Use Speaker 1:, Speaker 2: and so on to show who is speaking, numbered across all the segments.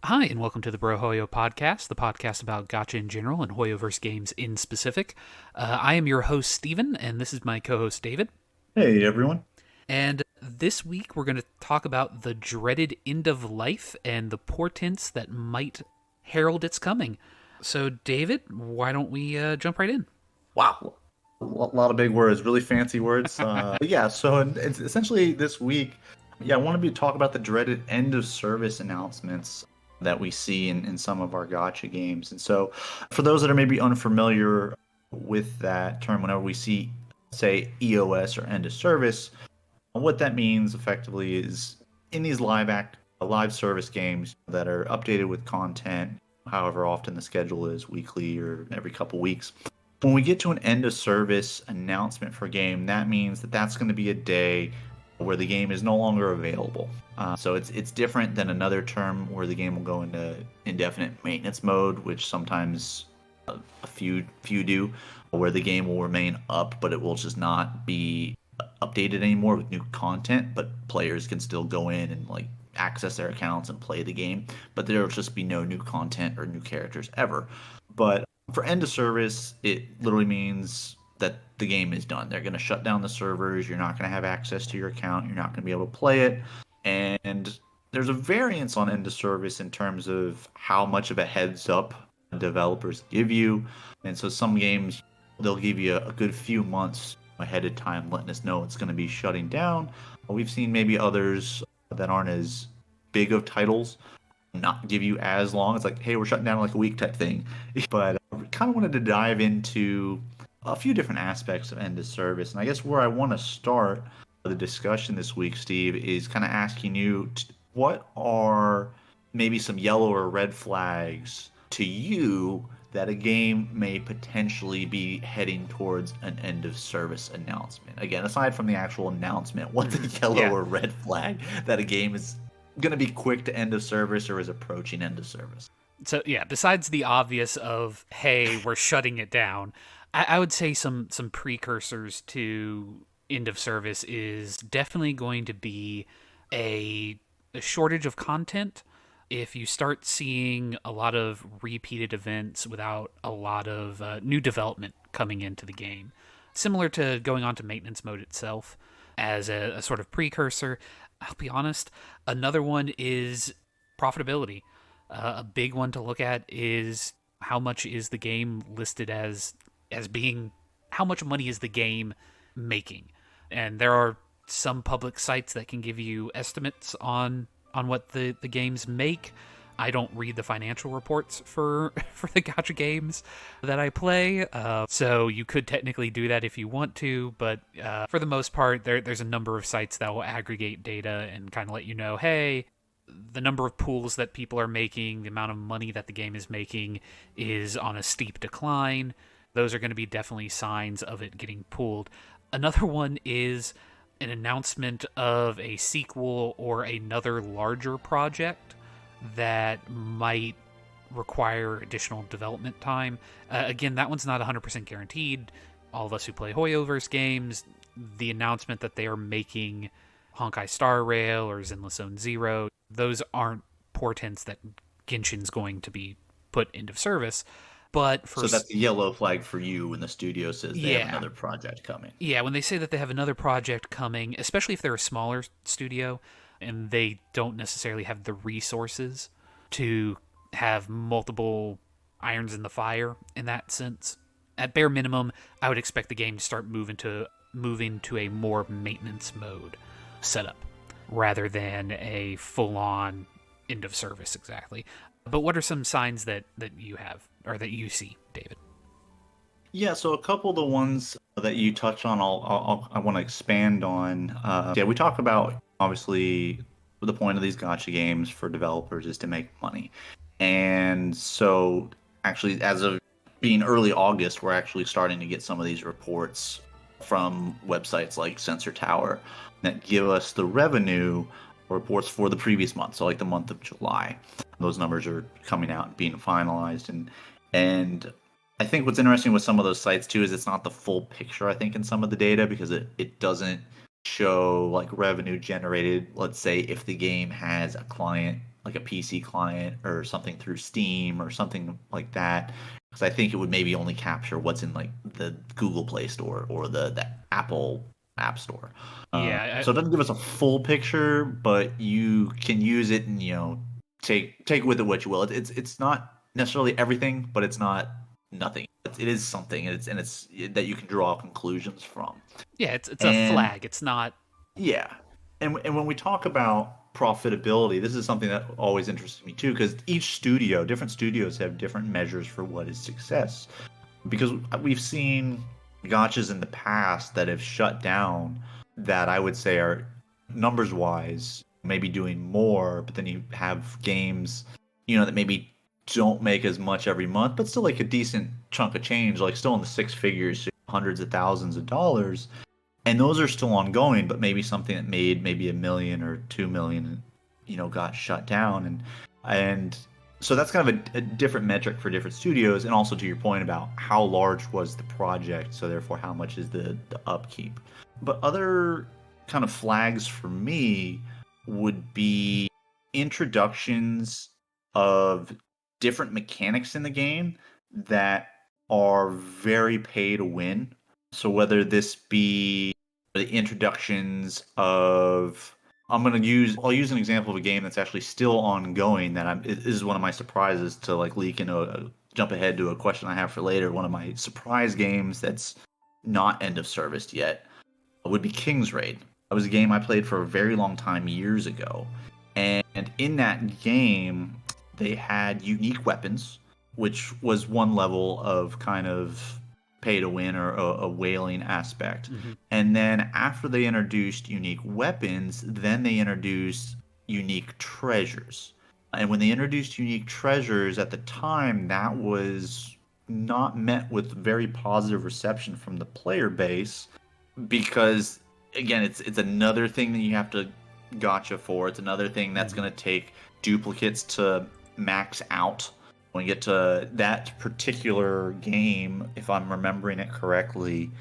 Speaker 1: Hi, and welcome to the Brohoyo podcast, the podcast about Gacha in general and Hoyoverse games in specific. I am your host, Steven, and this is my co host, David.
Speaker 2: Hey everyone.
Speaker 1: And this week we're going to talk about the dreaded end of life and the portents that might herald its coming. So, David, why don't we jump right in?
Speaker 2: Wow. A lot of big words, really fancy words. It's essentially this week, I want to be talk about the dreaded end of service announcements that we see in some of our gotcha games. And so, for those that are maybe unfamiliar with that term, whenever we see, say, EOS or end of service, what that means effectively is in these live service games that are updated with content, however often the schedule is, weekly or every couple weeks. When we get to an end of service announcement for a game, that means that that's going to be a day where the game is no longer available. So it's different than another term where the game will go into indefinite maintenance mode, which sometimes a few do, where the game will remain up, but it will just not be updated anymore with new content. But players can still go in and like access their accounts and play the game, but there will just be no new content or new characters ever. But for end of service, it literally means that the game is done. They're going to shut down the servers. You're not going to have access to your account. You're not going to be able to play it. And there's a variance on end of service in terms of how much of a heads up developers give you. And so some games, they'll give you a good few months ahead of time, letting us know it's going to be shutting down. We've seen maybe others that aren't as big of titles not give you as long. It's like, hey, we're shutting down like a week type thing. But I kind of wanted to dive into a few different aspects of end of service. And I guess where I want to start the discussion this week, Steve, is kind of asking you what are maybe some yellow or red flags to you that a game may potentially be heading towards an end of service announcement. Again, aside from the actual announcement, what's a yellow
Speaker 1: Yeah.
Speaker 2: or red flag that a game is going to be quick to end of service or is approaching end of service?
Speaker 1: So, yeah, besides the obvious of, hey, we're shutting it down, I would say some precursors to end of service is definitely going to be a, a shortage of content. If you start seeing a lot of repeated events without a lot of new development coming into the game, similar to going on to maintenance mode itself as a sort of precursor, I'll be honest, another one is profitability. A big one to look at is how much is the game listed as being, how much money is the game making, and there are some public sites that can give you estimates on what the games make. I don't read the financial reports for for the gacha games that I play, so you could technically do that if you want to. But for the most part, there's a number of sites that will aggregate data and kind of let you know, hey, the number of pools that people are making, the amount of money that the game is making is on a steep decline. Those are going to be definitely signs of it getting pulled. Another one is an announcement of a sequel or another larger project that might require additional development time. Again, that one's not 100% guaranteed. All of us who play Hoyoverse games, the announcement that they are making Honkai Star Rail or Zenless Zone Zero, those aren't portents that Genshin's going to be put into service. But for
Speaker 2: So that's a yellow flag for you when the studio says they have
Speaker 1: yeah,
Speaker 2: another project coming.
Speaker 1: yeah, when they say that they have another project coming, especially if they're a smaller studio and they don't necessarily have the resources to have multiple irons in the fire in that sense. At bare minimum, I would expect the game to start moving to a more maintenance mode setup rather than a full on end of service exactly. But what are some signs that you have or that you see, David?
Speaker 2: Yeah, so a couple of the ones that you touch on, I want to expand on. We talk about obviously the point of these gotcha games for developers is to make money, and so actually, as of being early August, we're actually starting to get some of these reports from websites like Sensor Tower that give us the revenue reports for the previous month, so like the month of July. Those numbers are coming out and being finalized, and I think what's interesting with some of those sites too is it's not the full picture, I think, in some of the data because it doesn't show like revenue generated, let's say if the game has a client like a PC client or something through Steam or something like that. Because I think it would maybe only capture what's in like the Google Play Store or the Apple App Store.
Speaker 1: Yeah,
Speaker 2: So it doesn't give us a full picture, but you can use it and take with it what you will. It's not necessarily everything, but it's not nothing. It is something, and it's that you can draw conclusions from.
Speaker 1: yeah, it's a
Speaker 2: And
Speaker 1: flag. It's not.
Speaker 2: yeah, and when we talk about profitability, this is something that always interests me too, because different studios have different measures for what is success. Because we've seen gotchas in the past that have shut down that I would say are numbers wise maybe doing more, but then you have games, that maybe don't make as much every month, but still like a decent chunk of change, like still in the six figures, hundreds of thousands of dollars, and those are still ongoing, but maybe something that made maybe 1 million or 2 million, got shut down, and so that's kind of a different metric for different studios, and also to your point about how large was the project, so therefore how much is the upkeep. But other kind of flags for me would be introductions of different mechanics in the game that are very pay to win. So whether this be the introductions of I'll use an example of a game that's actually still ongoing that it is one of my surprises to like leak into jump ahead to a question I have for later. One of my surprise games that's not end of service yet would be King's Raid. It was a game I played for a very long time years ago. And in that game, they had unique weapons, which was one level of kind of pay to win or a whaling aspect.
Speaker 1: Mhm.
Speaker 2: And then after they introduced unique weapons, then they introduced unique treasures. And when they introduced unique treasures at the time, that was not met with very positive reception from the player base because again it's another thing that you have to gotcha for. It's another thing that's
Speaker 1: Mhm.
Speaker 2: going to take duplicates to max out. When you get to that particular game, if I'm remembering it correctly,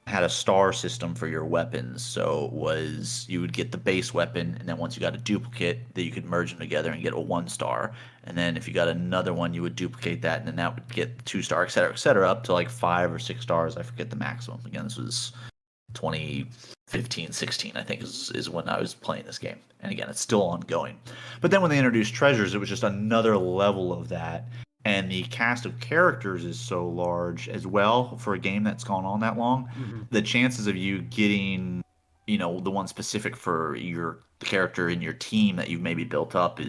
Speaker 2: had a star system for your weapons. So it was you would get the base weapon, and then once you got a duplicate, that you could merge them together and get a 1 star. And then if you got another one, you would duplicate that, and then that would get 2 star, et cetera, up to like 5 or 6 stars. I forget the maximum. Again, this was 2015, 16, I think is when I was playing this game. And again, it's still ongoing. But then when they introduced treasures, it was just another level of that. And the cast of characters is so large as well for a game that's gone on that long.
Speaker 1: Mhm.
Speaker 2: The chances of you getting, the one specific for the character in your team that you've maybe built up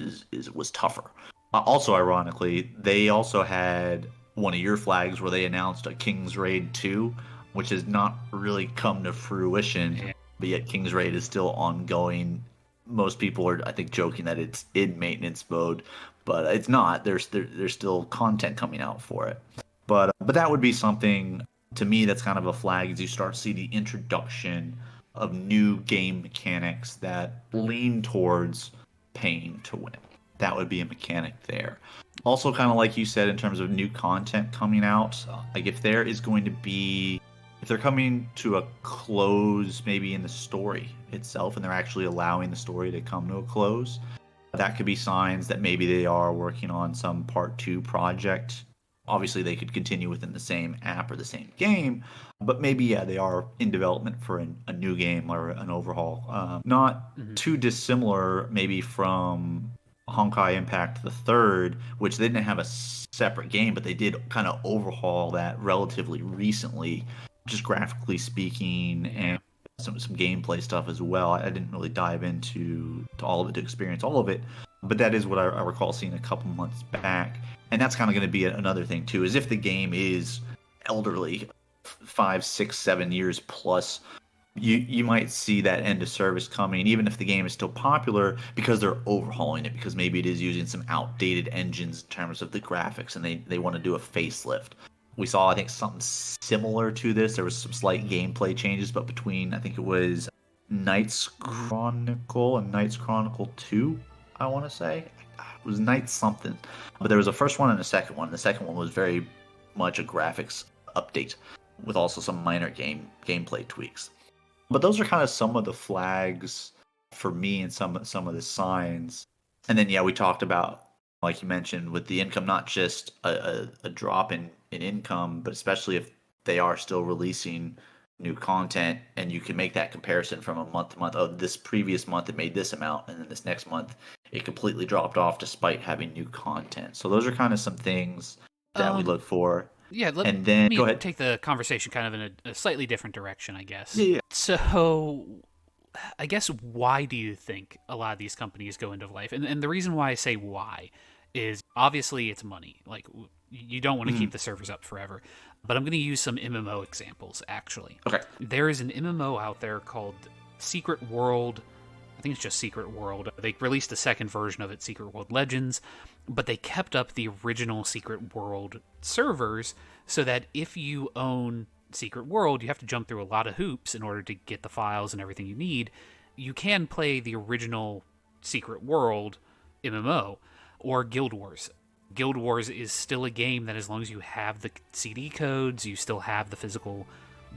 Speaker 2: was tougher. Also, ironically, they also had one of your flags where they announced a King's Raid 2, which has not really come to fruition,
Speaker 1: Yeah.
Speaker 2: but yet King's Raid is still ongoing. Most people are, I think, joking that it's in maintenance mode, but it's not. There's still content coming out for it. But that would be something to me that's kind of a flag as you start to see the introduction of new game mechanics that lean towards paying to win. That would be a mechanic there. Also, kind of like you said, in terms of new content coming out, like if they're coming to a close, maybe in the story itself, and they're actually allowing the story to come to a close, that could be signs that maybe they are working on some part two project. Obviously, they could continue within the same app or the same game, but maybe, yeah, they are in development for a new game or an overhaul. Not
Speaker 1: Mhm.
Speaker 2: too dissimilar, maybe from Honkai Impact the Third, which they didn't have a separate game, but they did kind of overhaul that relatively recently, just graphically speaking,
Speaker 1: Yeah.
Speaker 2: and some gameplay stuff as well. I didn't really dive into to all of it to experience all of it, but that is what I recall seeing a couple months back, and that's kind of going to be another thing too. Is if the game is elderly, 5, 6, 7 years plus, you might see that end of service coming, even if the game is still popular, because they're overhauling it, because maybe it is using some outdated engines in terms of the graphics, and they want to do a facelift. We saw, I think, something similar to this. There was some slight gameplay changes, but between, I think it was Knights
Speaker 1: Mhm.
Speaker 2: Chronicle and Knights Chronicle 2, I want to say. It was Knights something. But there was a first one and a second one. The second one was very much a graphics update with also some minor gameplay tweaks. But those are kind of some of the flags for me and some of the signs And then, yeah, we talked about, like you mentioned, with the income, not just a drop in income, but especially if they are still releasing new content and you can make that comparison from a month to month. Oh, this previous month it made this amount, and then this next month it completely dropped off despite having new content. So those are kind of some things that we
Speaker 1: Um,
Speaker 2: look for.
Speaker 1: yeah,
Speaker 2: And
Speaker 1: let
Speaker 2: then, go
Speaker 1: me
Speaker 2: ahead.
Speaker 1: take the conversation kind of in a slightly different direction, I guess.
Speaker 2: Yeah, yeah.
Speaker 1: So, I guess why do you think a lot of these companies go into life? And the reason why I say why is obviously it's money. Like you don't want to keep
Speaker 2: Mhm.
Speaker 1: the servers up forever. But I'm going to use some MMO examples actually.
Speaker 2: Okay.
Speaker 1: There is an MMO out there called Secret World. I think it's just Secret World. They released a second version of it, Secret World Legends, but they kept up the original Secret World servers so that if you own Secret World, you have to jump through a lot of hoops in order to get the files and everything you need. You can play the original Secret World MMO or Guild Wars. Guild Wars is still a game that, as long as you have the CD codes, you still have the physical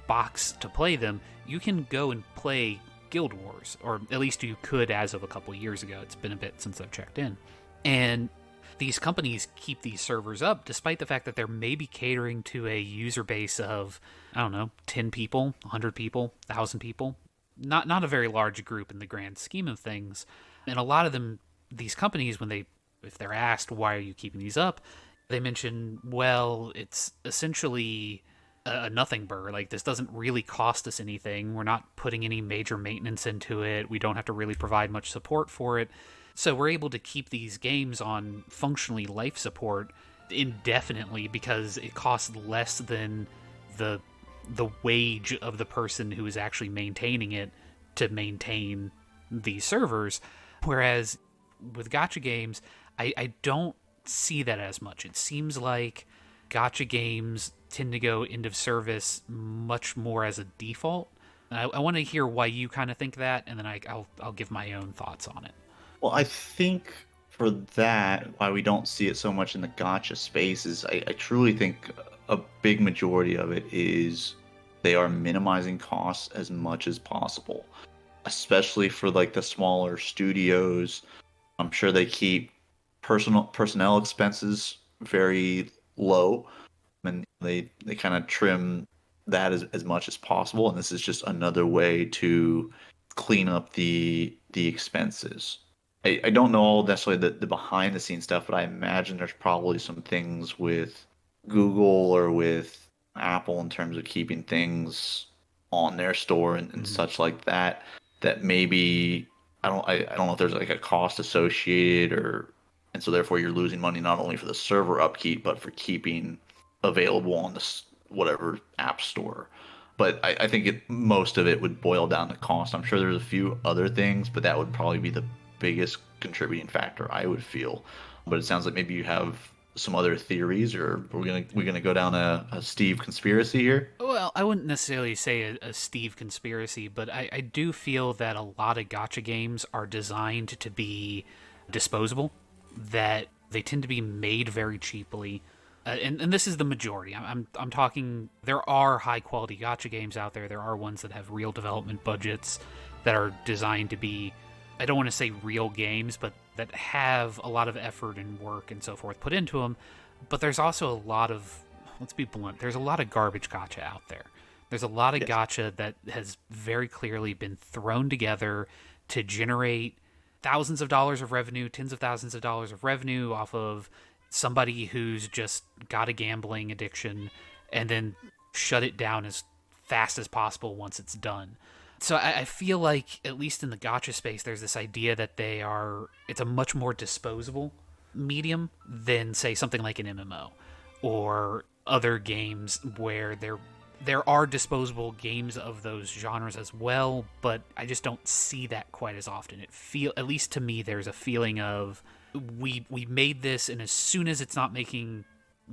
Speaker 1: box to play them, you can go and play Guild Wars, or at least you could as of a couple years ago. It's been a bit since I've checked in. And these companies keep these servers up despite the fact that they're maybe catering to a user base of, I don't know, 10 people, 100 people, 1,000 people. Not a very large group in the grand scheme of things. And a lot of them, these companies, if they're asked why are you keeping these up, they mention, well, it's essentially a nothing burr. Like, this doesn't really cost us anything. We're not putting any major maintenance into it. We don't have to really provide much support for it. So we're able to keep these games on functionally life support indefinitely because it costs less than the the wage of the person who is actually maintaining it to maintain these servers. Whereas with gacha games, I don't see that as much. It seems like gacha games tend to go end of service much more as a default. And I want to hear why you kind of think that, and then I'll give my own thoughts on it.
Speaker 2: Well, I think for that, why we don't see it so much in the gotcha space is I truly think a big majority of it is they are minimizing costs as much as possible, especially for like the smaller studios. I'm sure they keep personnel expenses very low, and they kind of trim that as much as possible. And this is just another way to clean up the expenses. I don't know all necessarily the behind the scenes stuff, but I imagine there's probably some things with Google or with Apple in terms of keeping things on their store and
Speaker 1: Mm-hmm.
Speaker 2: such like that, that maybe I don't know if there's like a cost associated, or and so therefore you're losing money not only for the server upkeep but for keeping available on this whatever app store. But I think most of it would boil down to cost. I'm sure there's a few other things, but that would probably be the biggest contributing factor, I would feel. But it sounds like maybe you have some other theories, or we're gonna go down a Steve conspiracy here.
Speaker 1: Well, I wouldn't necessarily say a Steve conspiracy, but I do feel that a lot of gotcha games are designed to be disposable, that they tend to be made very cheaply. And this is the majority. I'm talking. There are high quality gotcha games out there. There are ones that have real development budgets that are designed to be, I don't want to say real games, but that have a lot of effort and work and so forth put into them. But there's also a lot of, let's be blunt, there's a lot of garbage gotcha out there. There's a lot of
Speaker 2: Yes.
Speaker 1: gotcha that has very clearly been thrown together to generate thousands of dollars of revenue, tens of thousands of dollars of revenue off of somebody who's just got a gambling addiction and then shut it down as fast as possible once it's done. So I feel like, at least in the gotcha space, there's this idea that it's a much more disposable medium than, say, something like an MMO or other games where there are disposable games of those genres as well, but I just don't see that quite as often. At least to me, there's a feeling of we made this, and as soon as it's not making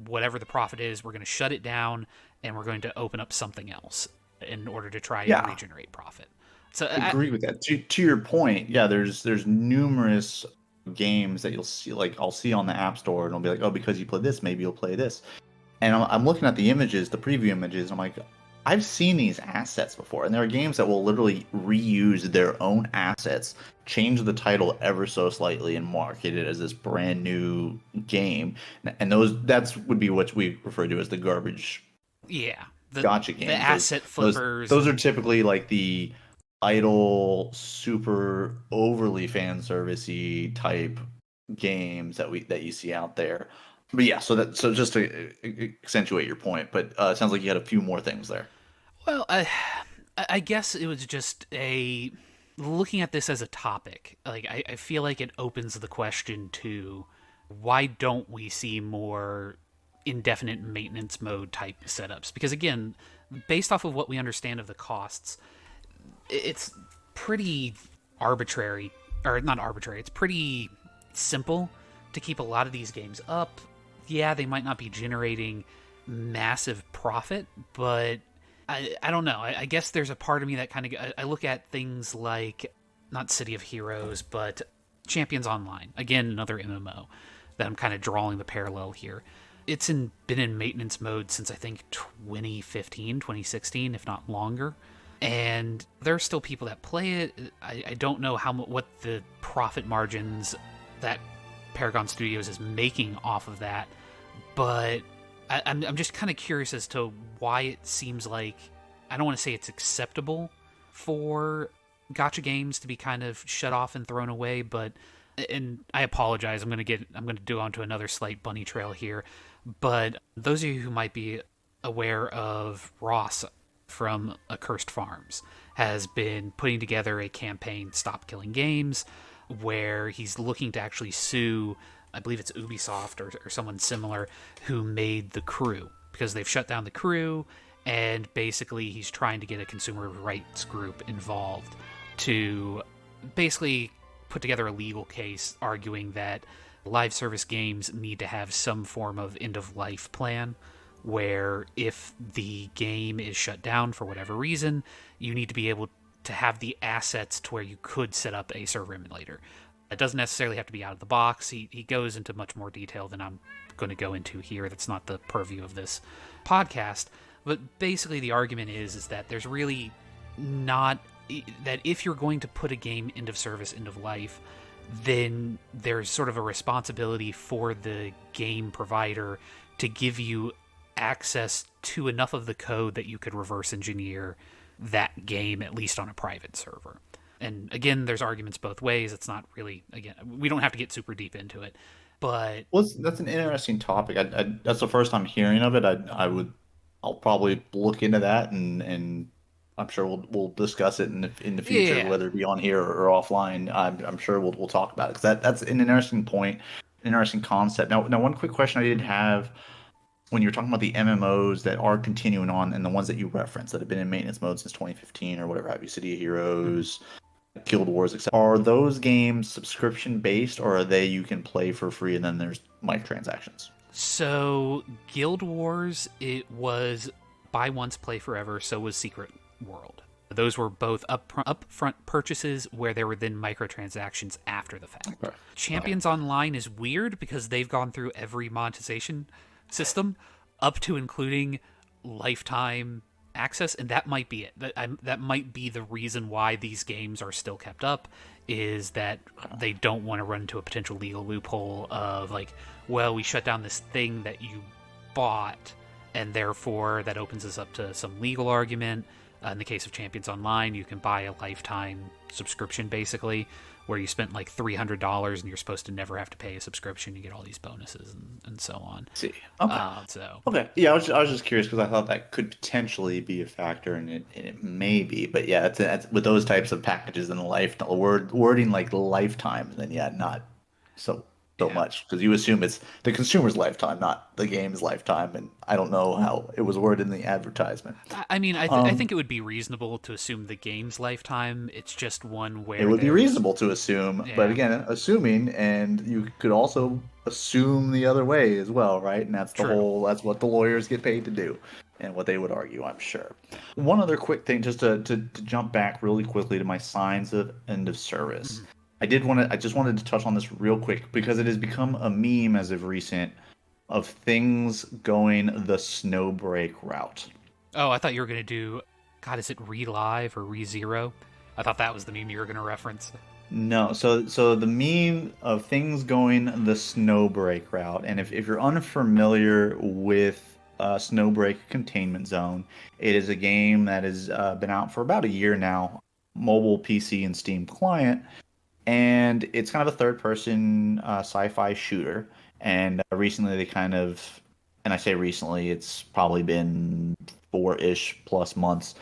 Speaker 1: whatever the profit is, we're going to shut it down and we're going to open up something else in order to try and
Speaker 2: Yeah,
Speaker 1: regenerate profit. So
Speaker 2: agree with that. To your point, yeah, there's numerous games that you'll see, like I'll see on the App Store, and it'll be like, oh, because you play this, maybe you'll play this. And I'm looking at the images, the preview images. I'm like, I've seen these assets before, and there are games that will literally reuse their own assets, change the title ever so slightly, and market it as this brand new game. And that's would be what we refer to as the garbage
Speaker 1: Yeah,
Speaker 2: gotcha
Speaker 1: the
Speaker 2: games.
Speaker 1: asset
Speaker 2: Those
Speaker 1: flippers
Speaker 2: those are
Speaker 1: and
Speaker 2: typically like the idle, super overly fan servicey type games that you see out there. But yeah, so just to accentuate your point, but it sounds like you had a few more things there.
Speaker 1: well, I guess it was just a looking at this as a topic. Like I feel like it opens the question to why don't we see more indefinite maintenance mode type setups? Because again, based off of what we understand of the costs, it's pretty arbitrary, or not arbitrary. It's pretty simple to keep a lot of these games up. Yeah, they might not be generating massive profit, but I don't know. I guess there's a part of me that kind of I look at things like not City of Heroes, but Champions Online. Again, another MMO that I'm kind of drawing the parallel here. Been in maintenance mode since I think 2015, 2016, if not longer. And there are still people that play it. I don't know what the profit margins that Paragon Studios is making off of that, but I'm just kind of curious as to why it seems like I don't want to say it's acceptable for gotcha games to be kind of shut off and thrown away, but and I apologize. I'm gonna do onto another slight bunny trail here, but those of you who might be aware of Ross from Accursed Farms has been putting together a campaign, Stop Killing Games, where he's looking to actually sue, I believe it's Ubisoft or someone similar, who made The Crew, because they've shut down The Crew, and basically he's trying to get a consumer rights group involved to basically put together a legal case arguing that live service games need to have some form of end of life plan where if the game is shut down for whatever reason, you need to be able to have the assets to where you could set up a server emulator. It doesn't necessarily have to be out of the box. He goes into much more detail than I'm going to go into here. That's not the purview of this podcast. But basically, the argument is that there's really not that if you're going to put a game end of service, end of life, then there's sort of a responsibility for the game provider to give you access to enough of the code that you could reverse engineer that game, at least on a private server. And again, there's arguments both ways. It's not really, again, we don't have to get super deep into it, but
Speaker 2: Well, that's an interesting topic. That's the first time hearing of it. I'll probably look into that, and I'm sure we'll discuss it in the future,
Speaker 1: yeah.
Speaker 2: whether it be on here or offline. I'm sure we'll talk about it because that's an interesting point, an interesting concept. Now, one quick question I did
Speaker 1: Mhm.
Speaker 2: have when you're talking about the MMOs that are continuing on and the ones that you referenced that have been in maintenance mode since 2015 or whatever have you, City of
Speaker 1: Mhm.
Speaker 2: Heroes, Guild Wars, etc. Are those games subscription based, or are they you can play for free and then there's microtransactions?
Speaker 1: So, Guild Wars, it was buy once, play forever, so was Secret World. Those were both upfront purchases where there were then microtransactions after the fact.
Speaker 2: Okay. Okay.
Speaker 1: Champions Online is weird because they've gone through every monetization system up to including lifetime access, and that might be it. That might be the reason why these games are still kept up, is that they don't want to run into a potential legal loophole of like, well, we shut down this thing that you bought, and therefore that opens us up to some legal argument. In the case of Champions Online, you can buy a lifetime subscription, basically, where you spent like $300 and you're supposed to never have to pay a subscription. You get all these bonuses and so on.
Speaker 2: See. Okay.
Speaker 1: So
Speaker 2: Okay. Yeah, I was just curious because I thought that could potentially be a factor, and it may be. But yeah, it's with those types of packages in life, wording like lifetime, then yeah, not so so
Speaker 1: yeah,
Speaker 2: much because you assume it's the consumer's lifetime, not the game's lifetime, and I don't know how it was worded in the advertisement.
Speaker 1: I mean, I
Speaker 2: Um,
Speaker 1: think it would be reasonable to assume the game's lifetime. It's just one
Speaker 2: it
Speaker 1: where
Speaker 2: would be
Speaker 1: there's
Speaker 2: reasonable to assume, but
Speaker 1: yeah,
Speaker 2: again, assuming, and you could also assume the other way as well, right? And
Speaker 1: true.
Speaker 2: that's what the lawyers get paid to do, and what they would argue, I'm sure. One other quick thing, just to jump back really quickly to my signs of end of service.
Speaker 1: Mhm.
Speaker 2: I just wanted to touch on this real quick because it has become a meme as of recent of things going the snowbreak route.
Speaker 1: Oh, I thought you were going to do, God, is it Relive or ReZero? I thought that was the meme you were going to reference.
Speaker 2: No, so the meme of things going the Snowbreak route, and if you're unfamiliar with Snowbreak Containment Zone, it is a game that has been out for about a year now, mobile, PC, and Steam client, and it's kind of a third-person sci-fi shooter. And recently they kind of, and I say recently, it's probably been 4-ish plus months,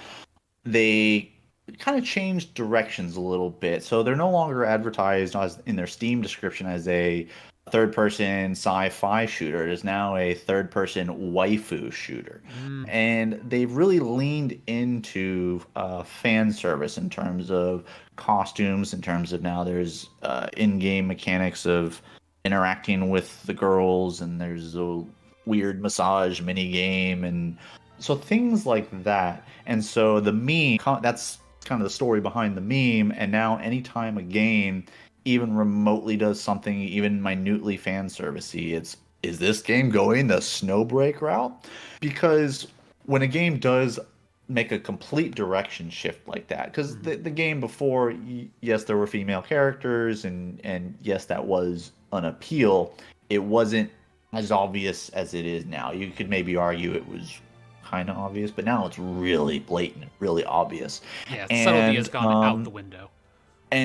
Speaker 2: they kind of changed directions a little bit. So they're no longer advertised as in their Steam description as a third person sci-fi shooter. It is now a third person waifu shooter.
Speaker 1: Mm,
Speaker 2: And they've really leaned into fan service in terms of costumes, in terms of now there's in-game mechanics of interacting with the girls, and there's a weird massage mini game, and so things like that. And so the meme, that's kind of the story behind the meme. And now anytime a game even remotely does something even minutely fan servicey, it's, is this game going the Snowbreak route? Because when a game does make a complete direction shift like that, because
Speaker 1: mhm.
Speaker 2: the game before, yes, there were female characters, and yes, that was an appeal. It wasn't as obvious as it is now. You could maybe argue it was kind of obvious, but now it's really blatant, really obvious.
Speaker 1: Yeah, subtlety has
Speaker 2: And
Speaker 1: gone out the window.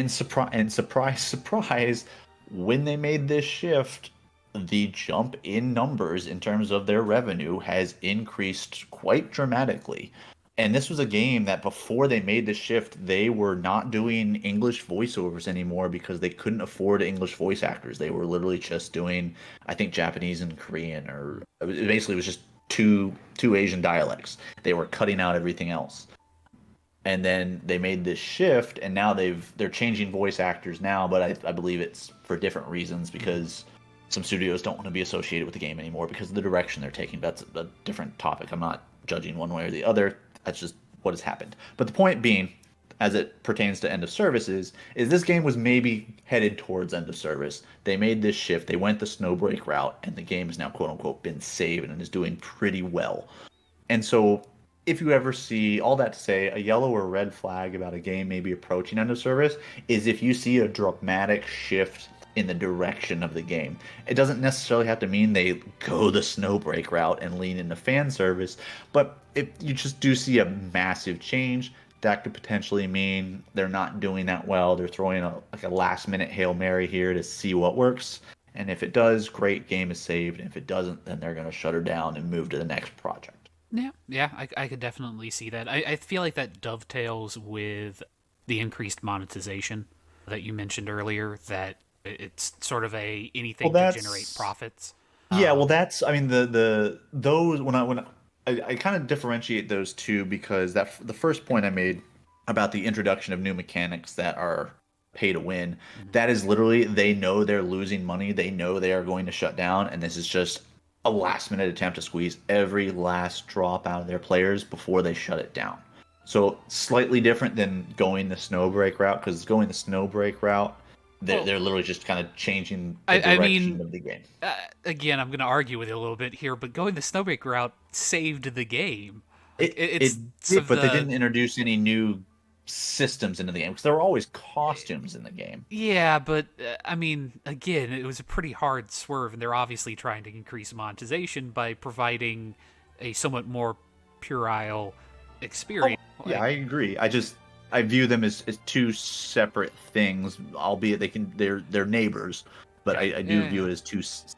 Speaker 2: surprise, when they made this shift, the jump in numbers in terms of their revenue has increased quite dramatically. And this was a game that before they made the shift, they were not doing English voiceovers anymore because they couldn't afford English voice actors. They were literally just doing, I think, Japanese and Korean, or it basically was just two Asian dialects. They were cutting out everything else. And then they made this shift, and now they're changing voice actors now, but I believe it's for different reasons,
Speaker 1: Mhm.
Speaker 2: because some studios don't want to be associated with the game anymore because of the direction they're taking. That's a different topic. I'm not judging one way or the other. That's just what has happened. But the point being, as it pertains to end of services, is this game was maybe headed towards end of service. They made this shift. They went the Snowbreak route, and the game has now quote unquote been saved and is doing pretty well. And so, if you ever see, all that to say, a yellow or red flag about a game maybe approaching end of service is if you see a dramatic shift in the direction of the game. It doesn't necessarily have to mean they go the Snowbreak route and lean into fan service, but if you just do see a massive change, that could potentially mean they're not doing that well. They're throwing like a last minute Hail Mary here to see what works. And if it does, great, game is saved. And if it doesn't, then they're going to shut her down and move to the next project.
Speaker 1: Yeah, yeah, I could definitely see that. I feel like that dovetails with the increased monetization that you mentioned earlier, that it's sort of a
Speaker 2: Well,
Speaker 1: anything to generate
Speaker 2: that's
Speaker 1: profits.
Speaker 2: yeah. Well,
Speaker 1: Um,
Speaker 2: that's I mean the those when I kind of differentiate those two because the first point I made about the introduction of new mechanics that are pay to win,
Speaker 1: mhm.
Speaker 2: that is literally they know they're losing money. They know they are going to shut down, and this is just a last minute attempt to squeeze every last drop out of their players before they shut it down. So slightly different than going the Snowbreak route, because going the Snowbreak route,
Speaker 1: Well,
Speaker 2: they're literally just kind of changing the
Speaker 1: I
Speaker 2: direction
Speaker 1: mean,
Speaker 2: of the game.
Speaker 1: again, I'm going to argue with you a little bit here, but going the Snowbreak route saved the game. Like
Speaker 2: It
Speaker 1: it's some
Speaker 2: did,
Speaker 1: of
Speaker 2: but they
Speaker 1: the
Speaker 2: didn't introduce any new systems into the game because there were always costumes in the game.
Speaker 1: yeah, but I mean, again, it was a pretty hard swerve, and they're obviously trying to increase monetization by providing a somewhat more puerile
Speaker 2: Oh,
Speaker 1: experience.
Speaker 2: yeah,
Speaker 1: Like,
Speaker 2: I agree. I view them as two separate things, albeit they're neighbors, but
Speaker 1: okay,
Speaker 2: I
Speaker 1: yeah,
Speaker 2: do
Speaker 1: yeah,
Speaker 2: view
Speaker 1: yeah.
Speaker 2: it as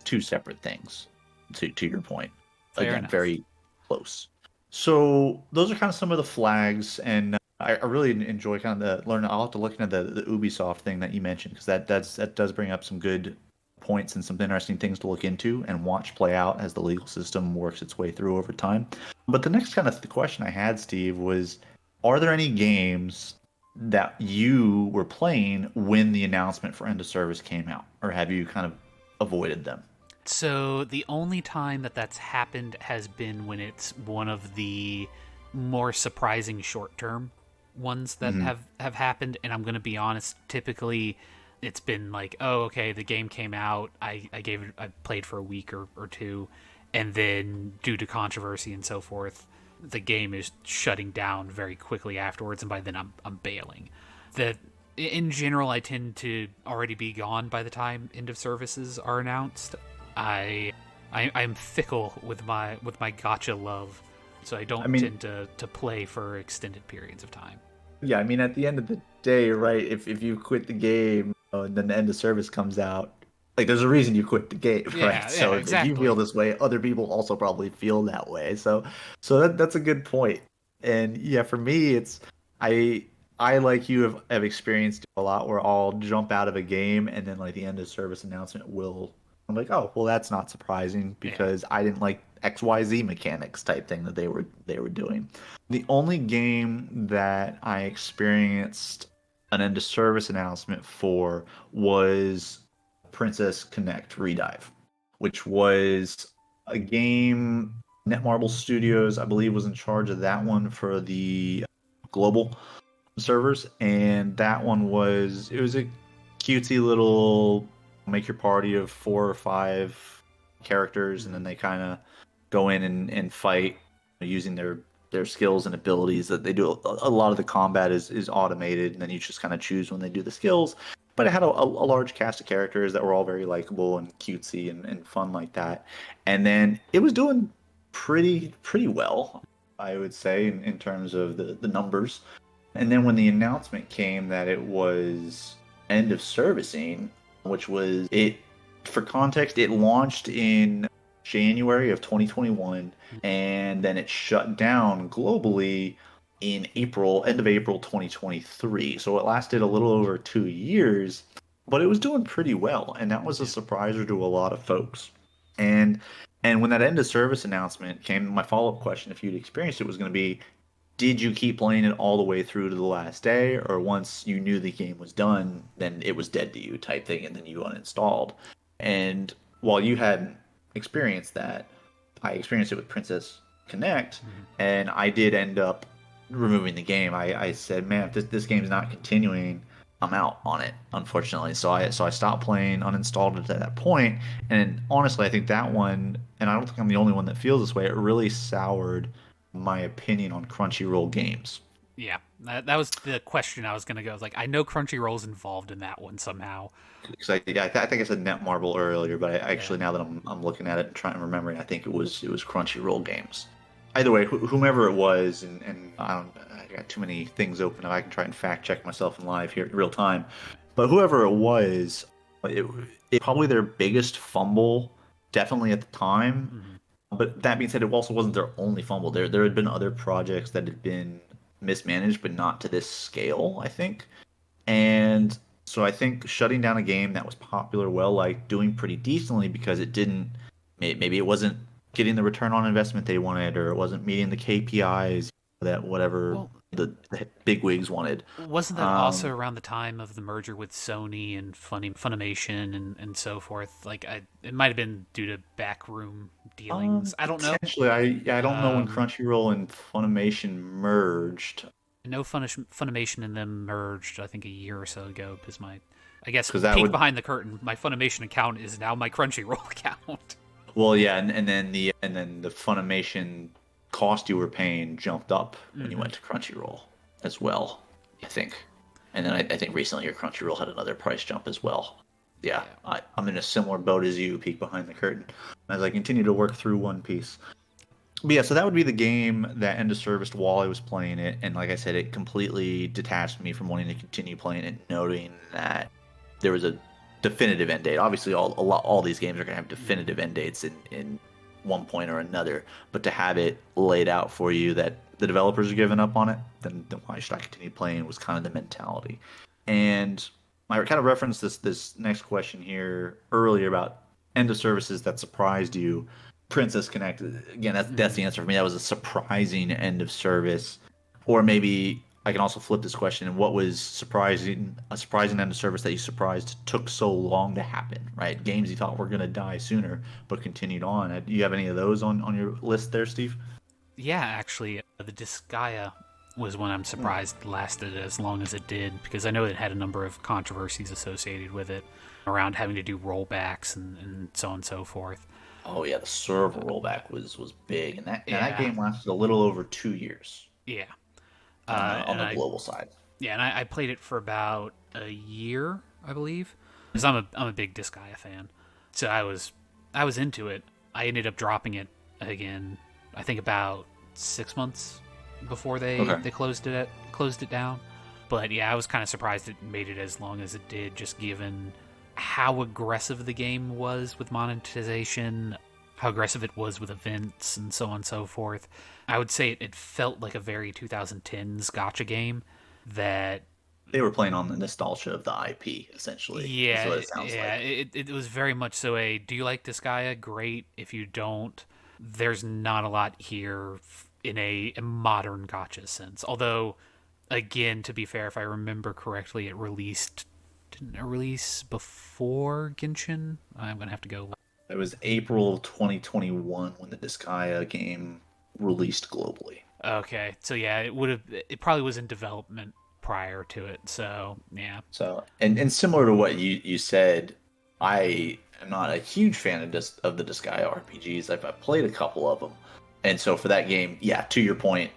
Speaker 2: two separate things. To your point,
Speaker 1: Fair
Speaker 2: again,
Speaker 1: enough.
Speaker 2: very close. So those are kind of some of the flags, and I really enjoy kind of the learn. I'll have to look into the Ubisoft thing that you mentioned because that does bring up some good points and some interesting things to look into and watch play out as the legal system works its way through over time. But the next kind of question I had, Steve, was are there any games that you were playing when the announcement for end of service came out, or have you kind of avoided them?
Speaker 1: So the only time that that's happened has been when it's one of the more surprising short-term ones that
Speaker 2: Hmm.
Speaker 1: have happened. And I'm gonna be honest, typically it's been like, oh, okay, the game came out, I played for a week or two, and then due to controversy and so forth, the game is shutting down very quickly afterwards, and by then I'm bailing. That in general, I tend to already be gone by the time end of services are announced. I'm fickle with my gacha love, so I
Speaker 2: I
Speaker 1: don't
Speaker 2: mean,
Speaker 1: tend to play for extended periods of time.
Speaker 2: yeah, I mean, at the end of the day, right? If you quit the game, and then the end of service comes out, like there's a reason you quit the game, right?
Speaker 1: Yeah, yeah,
Speaker 2: So if you feel
Speaker 1: exactly.
Speaker 2: this way, other people also probably feel that way. So that's a good point. And yeah, for me, it's I I like you have experienced a lot where I'll jump out of a game and then like the end of service announcement will I'm like, oh well, that's not surprising
Speaker 1: Yeah,
Speaker 2: because I didn't like XYZ mechanics type thing that they were doing. The only game that I experienced an end of service announcement for was Princess Connect Redive, which was a game Netmarble Studios, I believe, was in charge of that one for the global servers, and that one was it was a cutesy little make your party of 4 or 5 characters, and then
Speaker 1: hmm
Speaker 2: they kind of go in and fight using their skills and abilities. That they do a lot of the combat is automated, and then you just kind of choose when they do the skills. But it had a large cast of characters that were all very likable and cutesy and fun like that. And then it was doing pretty well, I would say, in terms of the numbers. And then when the announcement came that it was end of servicing, which was it, for context, it launched in January of 2021, and then it shut down globally in April, end of April 2023. So it lasted a little over 2 years, but it was doing pretty well, and that was a
Speaker 1: yeah,
Speaker 2: surpriser to a lot of folks. And and when that end of service announcement came, my follow-up question, if you'd experienced it, was going to be, did you keep playing it all the way through to the last day, or once you knew the game was done, then it was dead to you type thing, and then you uninstalled? And while you hadn't experienced that, I experienced it with Princess Connect,
Speaker 1: hmm
Speaker 2: and I did end up removing the game. I said, man, if this game's not continuing, I'm out on it, unfortunately. So I stopped playing, uninstalled it at that point, and honestly, I think that one, and I don't think I'm the only one that feels this way. It really soured my opinion on Crunchyroll games.
Speaker 1: yeah. That was the question I was gonna go. I was like, I know Crunchyroll's involved in that one somehow.
Speaker 2: Because I think I said Netmarble earlier, but I
Speaker 1: Yeah,
Speaker 2: actually now that I'm looking at it and trying to remember it, I think it was Crunchyroll games. Either way, whomever it was, and I got too many things open. I can try and fact check myself in live here, real time. But whoever it was, it, it probably their biggest fumble, definitely at the time.
Speaker 1: hmm
Speaker 2: But that being said, it also wasn't their only fumble. There had been other projects that had been mismanaged, but not to this scale, I think. And so I think shutting down a game that was popular, well, like doing pretty decently because it didn't, maybe it wasn't getting the return on investment they wanted, or it wasn't meeting the KPIs that whatever
Speaker 1: well,
Speaker 2: the big wigs wanted.
Speaker 1: wasn't that also
Speaker 2: Um,
Speaker 1: around the time of the merger with Sony and Funimation and so forth? Like, it might have been due to backroom dealings. I don't know.
Speaker 2: Potentially, I don't know when
Speaker 1: Um,
Speaker 2: Crunchyroll and Funimation merged
Speaker 1: I know Funimation and them merged, I think, a year or so ago. Because I guess,
Speaker 2: because that
Speaker 1: peek
Speaker 2: would.
Speaker 1: behind the curtain, my Funimation account is now my Crunchyroll account.
Speaker 2: Well, yeah, and then the Funimation cost you were paying jumped up when you
Speaker 1: hmm
Speaker 2: went to Crunchyroll as well, I think. And then I think recently your Crunchyroll had another price jump as well. Yeah,
Speaker 1: Yeah.
Speaker 2: I'm in a similar boat as you, peek behind the curtain, as I continue to work through One Piece. But yeah, so that would be the game that ended serviced while I was playing it, and like I said, it completely detached me from wanting to continue playing it, knowing that there was a definitive end date. Obviously, all these games are going to have
Speaker 1: hmm
Speaker 2: definitive end dates in one point or another, but to have it laid out for you that the developers are giving up on it, then why should I continue playing? Was kind of the mentality. And I kind of referenced this next question here earlier about end of services that surprised you. Princess Connect, again, that's
Speaker 1: hmm
Speaker 2: the answer for me. That was a surprising end of service. Or maybe I can also flip this question: what was a surprising end of service that you surprised took so long to happen? Right, games you thought were gonna die sooner but continued on. Do you have any of those on your list there, Steve?
Speaker 1: Yeah, actually, the Disgaea was one I'm
Speaker 2: Hmm.
Speaker 1: surprised lasted as long as it did, because I know it had a number of controversies associated with it around having to do rollbacks and so on and so forth.
Speaker 2: Oh yeah, the server rollback was big, and that
Speaker 1: Yeah,
Speaker 2: game lasted a little over 2 years
Speaker 1: yeah,
Speaker 2: on
Speaker 1: and
Speaker 2: the global side.
Speaker 1: I played it for about a year, I believe, because I'm a big Disgaea fan. So I was into it. I ended up dropping it again. I think about 6 months before
Speaker 2: Okay.
Speaker 1: they closed it down. But yeah, I was kind of surprised it made it as long as it did, just given how aggressive the game was with monetization, how aggressive it was with events, and so on and so forth. I would say it felt like a very 2010s gotcha game that
Speaker 2: They were playing on the nostalgia of the IP, essentially, is what it sounds like.
Speaker 1: it was very much so a do you like Disgaea? Great. If you don't, there's not a lot here in a modern gotcha sense. Although, again, to be fair, if I remember correctly, didn't it release before Genshin? I'm gonna have to go.
Speaker 2: It was April of 2021 when the Disgaea game released globally.
Speaker 1: Okay, so yeah, it probably was in development prior to it. So yeah.
Speaker 2: So, and similar to what you said, I am not a huge fan of the Disgaea RPGs. I've played a couple of them, and so for that game, yeah, to your point,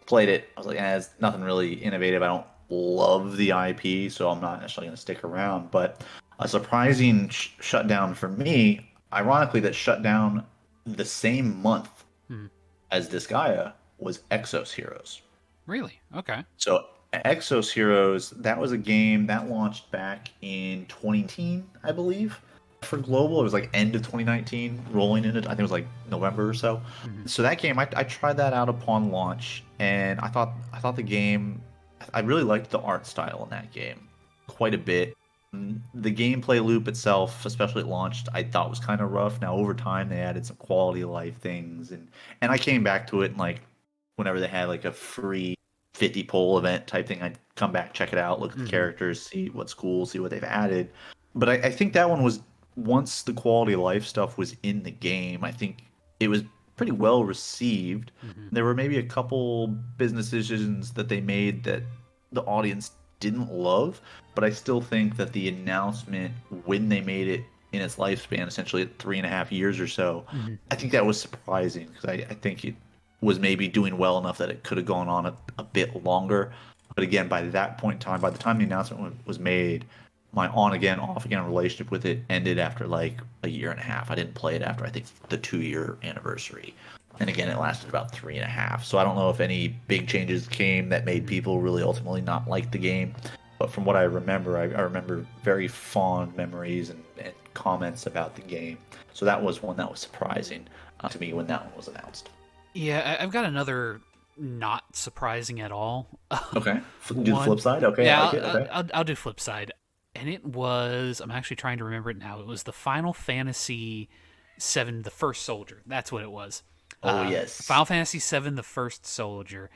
Speaker 2: played it. I was like, it's nothing really innovative. I don't love the IP, so I'm not necessarily going to stick around. But a surprising shutdown for me, ironically, that shut down the same month
Speaker 1: Hmm.
Speaker 2: as Disgaea was Exos Heroes.
Speaker 1: Really? Okay.
Speaker 2: So Exos Heroes, that was a game that launched back in 2019, I believe. For global, it was like end of 2019, rolling into I think it was like November or so.
Speaker 1: Hmm.
Speaker 2: So that game, I tried that out upon launch, and I thought the game, I really liked the art style in that game quite a bit. The gameplay loop itself, especially at launched, I thought was kind of rough. Now over time, they added some quality of life things, and I came back to it and like whenever they had like a free 50 poll event type thing, I'd come back, check it out, look at the
Speaker 1: Hmm.
Speaker 2: characters, see what's cool, see what they've added. But I think that one was once the quality of life stuff was in the game, I think it was pretty well received.
Speaker 1: Hmm.
Speaker 2: There were maybe a couple business decisions that they made that the audience didn't love, but I still think that the announcement when they made it in its lifespan, essentially at 3.5 years or so,
Speaker 1: Hmm.
Speaker 2: I think that was surprising because I think it was maybe doing well enough that it could have gone on a bit longer. But again, by that point in time, by the time the announcement was made, my on again, off again relationship with it ended after like a year and a half. I didn't play it after I think the 2 year anniversary. And again, it lasted about 3.5. So I don't know if any big changes came that made
Speaker 1: Hmm.
Speaker 2: people really ultimately not like the game. But from what I remember, I remember very fond memories and comments about the game. So that was one that was surprising to me when that one was announced.
Speaker 1: Yeah, I've got another not surprising at all.
Speaker 2: Okay. Do the
Speaker 1: One.
Speaker 2: flip side. Okay, I
Speaker 1: Yeah,
Speaker 2: like it. Okay.
Speaker 1: I'll do flip side. And it was, I'm actually trying to remember it now. It was the Final Fantasy VII, The First Soldier. That's what it was.
Speaker 2: Oh yes.
Speaker 1: Final Fantasy VII, The First Soldier,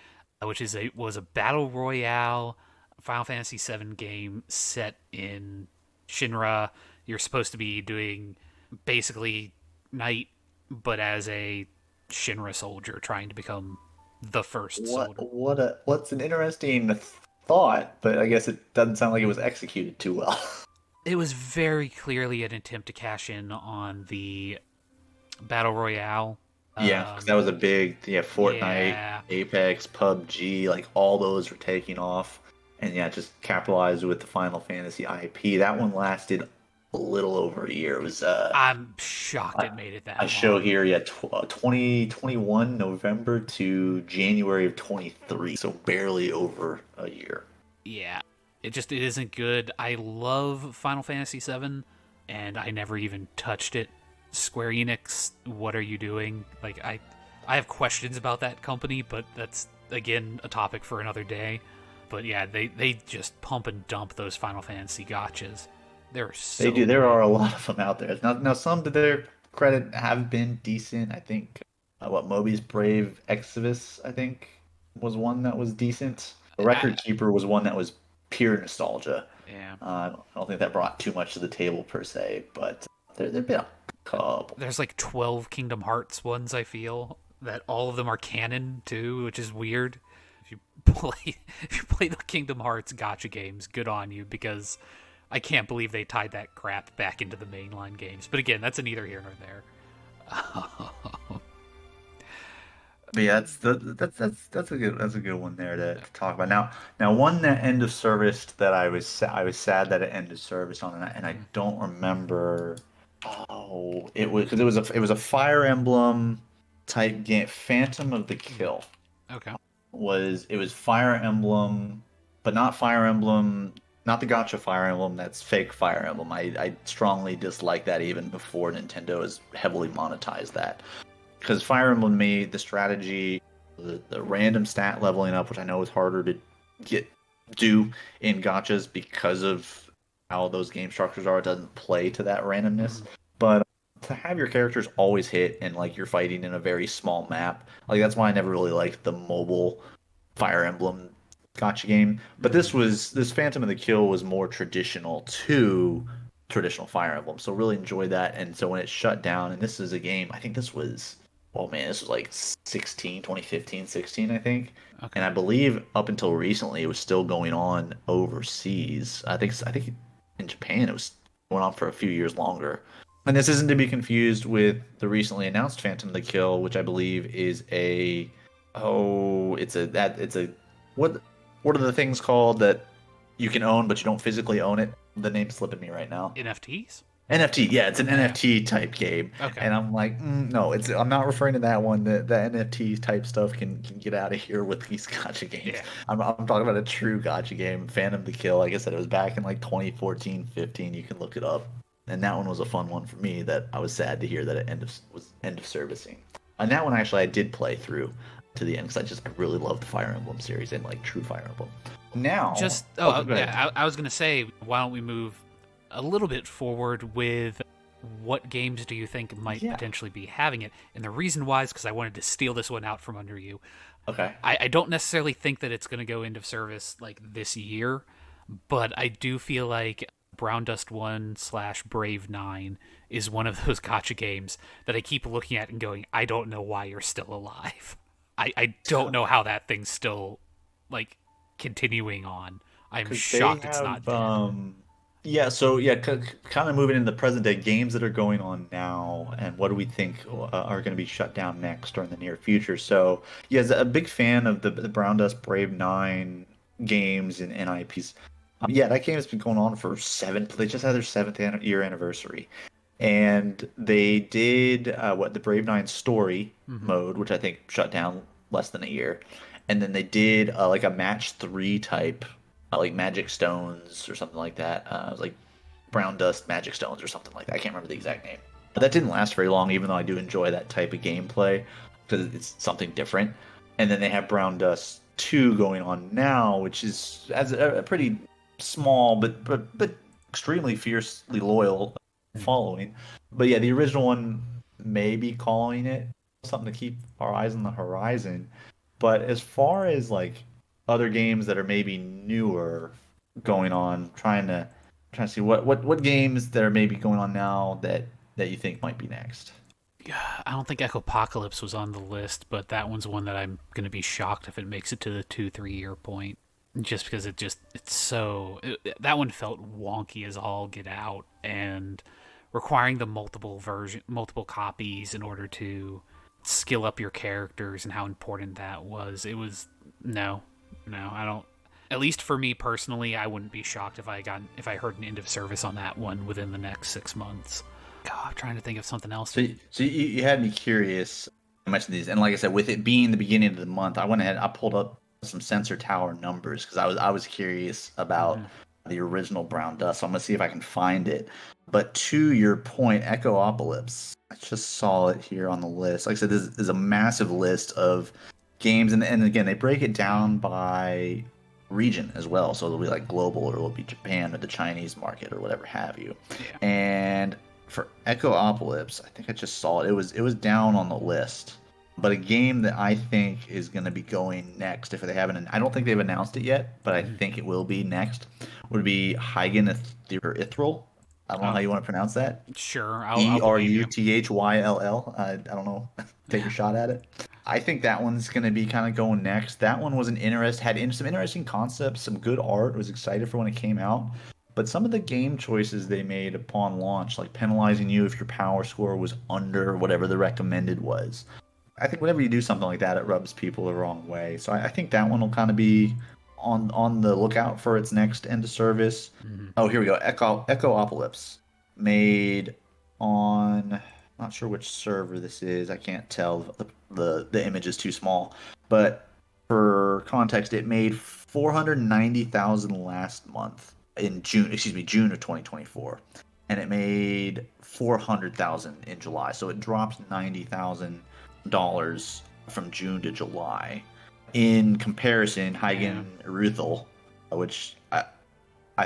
Speaker 1: which was a battle royale Final Fantasy VII game set in Shinra. You're supposed to be doing basically knight, but as a Shinra soldier trying to become the first soldier.
Speaker 2: What's an interesting thought, but I guess it doesn't sound like it was executed too well.
Speaker 1: It was very clearly an attempt to cash in on the battle royale.
Speaker 2: Yeah, because that was a big, yeah, Fortnite,
Speaker 1: Yeah,
Speaker 2: Apex, PUBG, like all those were taking off, and yeah, just capitalized with the Final Fantasy IP. That one lasted a little over a year. It was
Speaker 1: I'm shocked
Speaker 2: I,
Speaker 1: it made it
Speaker 2: I
Speaker 1: that
Speaker 2: show
Speaker 1: long.
Speaker 2: here, yeah, 2021 November to January of 23, so barely over a year.
Speaker 1: Yeah, it isn't good. I love Final Fantasy VII, and I never even touched it. Square Enix, what are you doing? I have questions about that company, but that's again a topic for another day. But yeah, they just pump and dump those Final Fantasy gotchas. They're
Speaker 2: They do.
Speaker 1: so
Speaker 2: There
Speaker 1: good.
Speaker 2: are a lot of them out there. Now some to their credit have been decent. I think what Moby's Brave Exodus, I think, was one that was decent. The
Speaker 1: I,
Speaker 2: Record Keeper was one that was pure nostalgia.
Speaker 1: yeah,
Speaker 2: I don't think that brought too much to the table per se, but there've been a couple.
Speaker 1: there's like 12 Kingdom Hearts ones. I feel that all of them are canon too, which is weird. If you play if you play the Kingdom Hearts gotcha games, good on you because I can't believe they tied that crap back into the mainline games. But again, that's a neither here nor there.
Speaker 2: But yeah, that's a good one there to talk about. Now one that end of service that I was sad that it ended service on, and I don't remember. Oh, it was because it was a Fire Emblem type game. Phantom of the Kill
Speaker 1: Okay.
Speaker 2: it was Fire Emblem, but not Fire Emblem, not the Gacha Fire Emblem. That's fake Fire Emblem. I strongly dislike that even before Nintendo has heavily monetized that because Fire Emblem made the strategy, the random stat leveling up, which I know is harder to get do in gachas because of how those game structures are. It doesn't play to that randomness,
Speaker 1: Mhm.
Speaker 2: but to have your characters always hit and like you're fighting in a very small map, like that's why I never really liked the mobile Fire Emblem gotcha game. But
Speaker 1: Mhm.
Speaker 2: this Phantom of the Kill was more traditional to traditional Fire Emblem. So really enjoyed that. And so when it shut down, and this is a game, I think this was, oh man, this was like 2015, 16, I think. And
Speaker 1: Okay.
Speaker 2: I believe up until recently it was still going on overseas. I think in Japan it was going on for a few years longer. And this isn't to be confused with the recently announced Phantom of the Kill, which I believe is a oh, it's a what what are the things called that you can own but you don't physically own it? The name's slipping me right now.
Speaker 1: NFTs?
Speaker 2: NFT, yeah, it's an
Speaker 1: Yeah.
Speaker 2: NFT type game,
Speaker 1: Okay.
Speaker 2: and I'm like, no, it's I'm not referring to that one. The NFT type stuff can get out of here with these gotcha games.
Speaker 1: Yeah.
Speaker 2: I'm talking about a true gotcha game, Phantom the Kill. Like I said, it was back in like 2014, 15. You can look it up, and that one was a fun one for me. That I was sad to hear that it end of servicing. And that one actually I did play through to the end because I really love the Fire Emblem series and like true Fire Emblem. Now,
Speaker 1: Just
Speaker 2: oh, go ahead.
Speaker 1: yeah, I was gonna say, why don't we move a little bit forward with what games do you think might
Speaker 2: Yeah.
Speaker 1: potentially be having it? And the reason why is because I wanted to steal this one out from under you.
Speaker 2: Okay.
Speaker 1: I don't necessarily think that it's going to go end of service like this year, but I do feel like Brown Dust 1 slash Brave 9 is one of those gotcha games that I keep looking at and going, I don't know why you're still alive. I don't know how that thing's still like continuing on. I'm
Speaker 2: Because they
Speaker 1: shocked it's not
Speaker 2: have,
Speaker 1: dead.
Speaker 2: yeah, so yeah, kind of moving into the present day games that are going on now, and what do we think are going to be shut down next or in the near future? So, yeah, as a big fan of the Brown Dust Brave 9 games and IPs. Yeah, that game has been going on for they just had their year anniversary. And they did what the Brave 9 story
Speaker 1: Mm-hmm.
Speaker 2: mode, which I think shut down less than a year. And then they did like a match three type like Magic Stones or something like that. It was like Brown Dust Magic Stones or something like that. I can't remember the exact name. But that didn't last very long, even though I do enjoy that type of gameplay because it's something different. And then they have Brown Dust 2 going on now, which is as a pretty small but extremely fiercely loyal following. But yeah, the original one may be calling it something to keep our eyes on the horizon. But as far as like other games that are maybe newer going on, trying to see what games that are maybe going on now that you think might be next.
Speaker 1: Yeah, I don't think Echopocalypse was on the list, but that one's one that I'm going to be shocked if it makes it to the 2 3 year point. Just because it's so that one felt wonky as all get out, and requiring the multiple copies in order to skill up your characters and how important that was. It was no, no, I don't. At least for me personally, I wouldn't be shocked if I heard an end of service on that one within the next 6 months. God, I'm trying to think of something else.
Speaker 2: So you had me curious. I mentioned these, and like I said, with it being the beginning of the month, I went ahead. I pulled up some Sensor Tower numbers because I was curious about
Speaker 1: Mm-hmm.
Speaker 2: the original Brown Dust. So I'm gonna see if I can find it. But to your point, Echoopolis, I just saw it here on the list. Like I said, this is a massive list of games, and again, they break it down by region as well. So it'll be like global, or it'll be Japan or the Chinese market or whatever have you.
Speaker 1: Yeah.
Speaker 2: And for Echoopolis, I think I just saw it. It was down on the list. But a game that I think is going to be going next, if they haven't, I don't think they've announced it yet, but I
Speaker 1: Mm-hmm.
Speaker 2: think it will be next, would be Heigen Ithral. I don't know how
Speaker 1: Oh,
Speaker 2: you want to pronounce that.
Speaker 1: sure.
Speaker 2: E
Speaker 1: I'll
Speaker 2: R
Speaker 1: believe
Speaker 2: U
Speaker 1: you.
Speaker 2: T H Y L L. I don't know. Take your shot at it. I think that one's going to be kind of going next. That one was an some interesting concepts, some good art. I was excited for when it came out, But some of the game choices they made upon launch, like penalizing you if your power score was under whatever the recommended was. I think whenever you do something like that, it rubs people the wrong way. So I think that one will kind of be on the lookout for its next end of service.
Speaker 1: Mhm.
Speaker 2: Oh, here we go. Echo made on not sure which server this is. I can't tell. The image is too small. But for context, it made 490,000 last month in June, excuse me, June of 2024. And it made 400,000 in July. So it dropped $90,000 from June to July. In comparison,
Speaker 1: Yeah.
Speaker 2: Heigen Ruthel, which I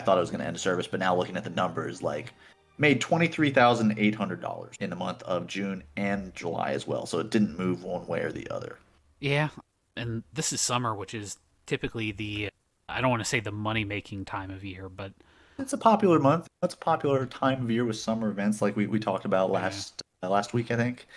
Speaker 2: thought it was going to end a service, but now looking at the numbers, like made $23,800 in the month of June and July as well. So it didn't move one way or the other.
Speaker 1: Yeah. And this is summer, which is typically the, I don't want to say the money making time of year, but
Speaker 2: It's a popular month. It's a popular time of year with summer events, like we talked about
Speaker 1: yeah.
Speaker 2: last week, I think.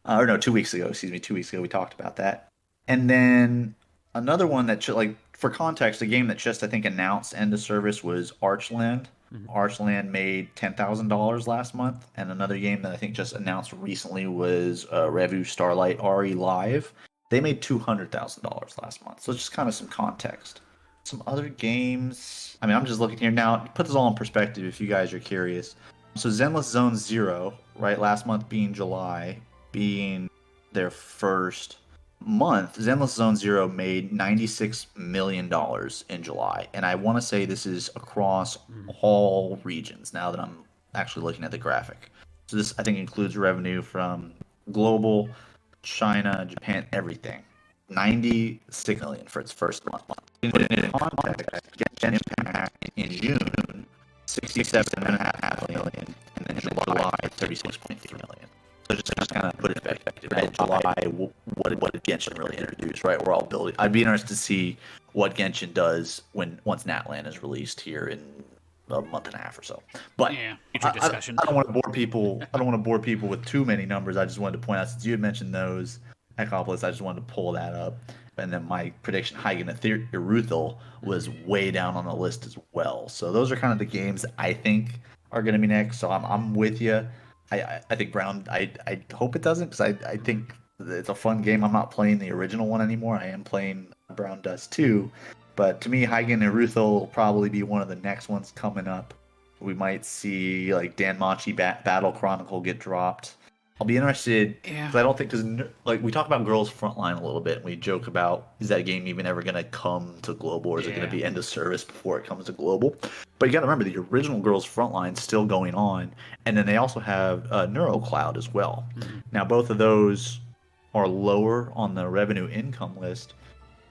Speaker 2: Or no, 2 weeks ago. Excuse me, 2 weeks ago we talked about that. And then another one that like for context, a game that just I think announced end of service was Archland.
Speaker 1: Mhm.
Speaker 2: Archland made $10,000 last month, and another game that I think just announced recently was Revu Starlight RE Live. They made $200,000 last month. So just kind of some context. Some other games. I mean, I'm just looking here now. Put this all in perspective if you guys are curious. So Zenless Zone Zero, right? Last month being July, being their first month, Zenless Zone Zero made $96 million in July. And I want to say this is across
Speaker 1: Mhm.
Speaker 2: all regions now that I'm actually looking at the graphic. So this, I think, includes revenue from global, China, Japan, everything. 96 million for its first month. To put it in context, Genshin Impact in June, 67.5 million, and then July, 36.3 million. So just kind of put it in perspective. Right? July, what did Genshin really introduce? Right, we're all building. I'd be interested to see what Genshin does once Natlan is released here in a month and a half or so. But
Speaker 1: Yeah. Future discussion.
Speaker 2: I don't want to bore people. I don't want to bore people with too many numbers. I just wanted to point out since you had mentioned those Echopolis, I just wanted to pull that up. And then my prediction, Heigen Eruthel, was
Speaker 1: Mhm.
Speaker 2: way down on the list as well. So those are kind of the games that I think are going to be next. So I'm with you. I think Brown. I hope it doesn't because I
Speaker 1: Mhm.
Speaker 2: think it's a fun game. I'm not playing the original one anymore. I am playing Brown Dust 2. But to me, Heigen and Ruthel will probably be one of the next ones coming up. We might see like Dan Machi Battle Chronicle get dropped. I'll be interested
Speaker 1: Yeah.
Speaker 2: because I don't think because like we talk about Girls Frontline a little bit, and we joke about is that game even ever going to come to global, or is it going to
Speaker 1: Yeah.
Speaker 2: be end of service before it comes to global? But you got to remember the original Girls Frontline is still going on, and then they also have NeuroCloud as well.
Speaker 1: Mhm.
Speaker 2: Now both of those are lower on the revenue income list,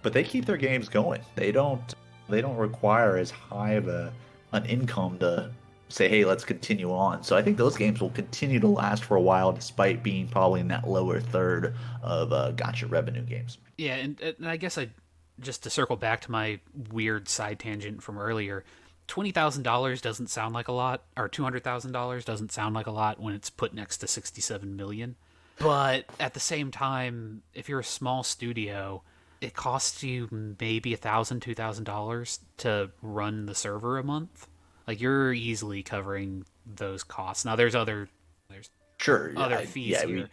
Speaker 2: but they keep their games going. They don't require as high of an income to say, hey, let's continue on. So I think those games will continue to last for a while, despite being probably in that lower third of Gacha revenue games.
Speaker 1: Yeah, and I guess I just to circle back to my weird side tangent from earlier, $20,000 doesn't sound like a lot, or $200,000 doesn't sound like a lot when it's put next to 67 million. But at the same time, if you're a small studio, it costs you maybe $1,000, $2,000 to run the server a month. Like you're easily covering those costs. Now there's
Speaker 2: Sure,
Speaker 1: other fees
Speaker 2: yeah,
Speaker 1: here.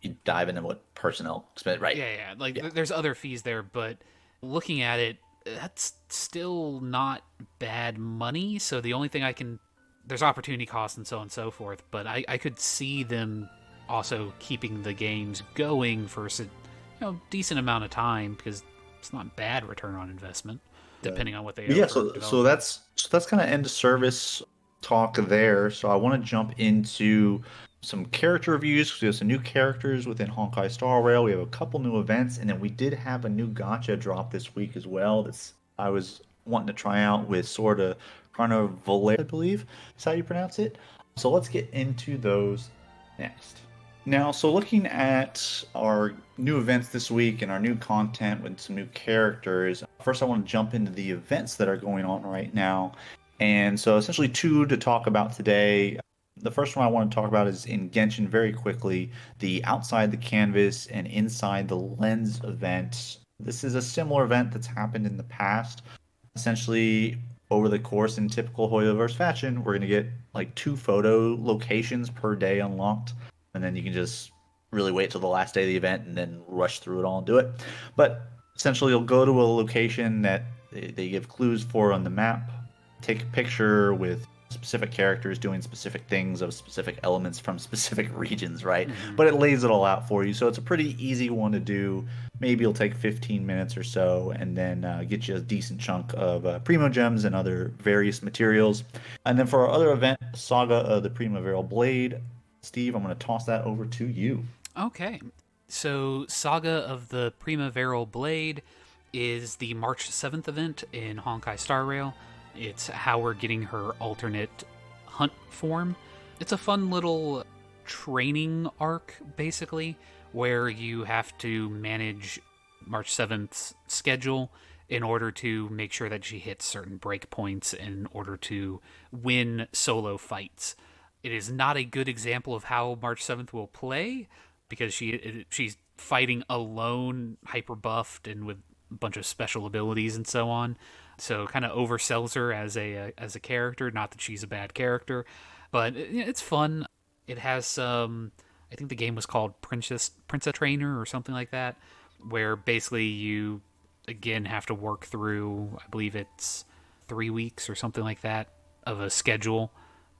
Speaker 2: you dive into what personnel spend, right?
Speaker 1: Yeah, yeah. Like
Speaker 2: Yeah,
Speaker 1: there's other fees there, but looking at it, that's still not bad money. So the only thing I can there's opportunity costs and so on and so forth, but I could see them also keeping the games going for decent amount of time because it's not bad return on investment depending on what they
Speaker 2: but
Speaker 1: owe
Speaker 2: yeah.
Speaker 1: for
Speaker 2: So
Speaker 1: development.
Speaker 2: that's kind of end of service talk there. So I want to jump into some character reviews because we have some new characters within Honkai Star Rail. We have a couple new events, and then we did have a new gacha drop this week as well. That's I was wanting to try out with sort of Carnival, I believe is how you pronounce it. So let's get into those next. Now, so looking at our new events this week and our new content with some new characters, first I want to jump into the events that are going on right now. And so essentially two to talk about today. The first one I want to talk about is in Genshin very quickly, the outside the canvas and inside the lens event. This is a similar event that's happened in the past. Essentially, over the course in typical Hoyoverse fashion, we're gonna get like 2 photo locations per day unlocked, and then you can just really wait till the last day of the event and then rush through it all and do it. But essentially, you'll go to a location that they give clues for on the map, take a picture with specific characters doing specific things of specific elements from specific regions, right?
Speaker 1: Mm-hmm.
Speaker 2: But it lays it all out for you, so it's a pretty easy one to do. Maybe it'll take 15 minutes or so, and then get you a decent chunk of Primo Gems and other various materials. And then for our other event, Saga of the Primaveral Blade, Steve, I'm going to toss that over to you.
Speaker 1: Okay. So, Saga of the Primaveral Blade is the March 7th event in Honkai Star Rail. It's how we're getting her alternate hunt form. It's a fun little training arc, basically, where you have to manage March 7th's schedule in order to make sure that she hits certain breakpoints in order to win solo fights. It is not a good example of how March 7th will play because she's fighting alone, hyper buffed, and with a bunch of special abilities and so on. So kind of oversells her as a character. Not that she's a bad character, but it's fun. It has some. I think the game was called Princess Trainer or something like that, where basically you again have to work through. I believe it's 3 weeks or something like that of a schedule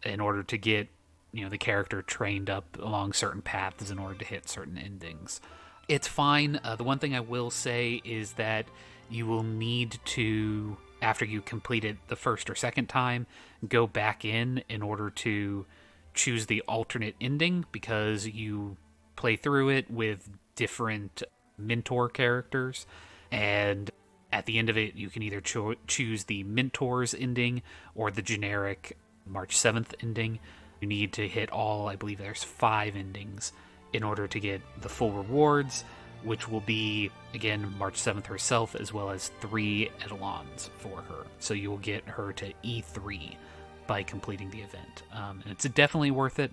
Speaker 1: in order to get the character trained up along certain paths in order to hit certain endings. It's fine. The one thing I will say is that you will need to, after you complete it the first or second time, go back in order to choose the alternate ending, because you play through it with different mentor characters, and at the end of it you can either choose the mentor's ending or the generic March 7th ending. You need to hit all, I believe there's 5 endings in order to get the full rewards, which will be, again, March 7th herself, as well as 3 etalons for her. So you will get her to E3 by completing the event. And it's definitely worth it.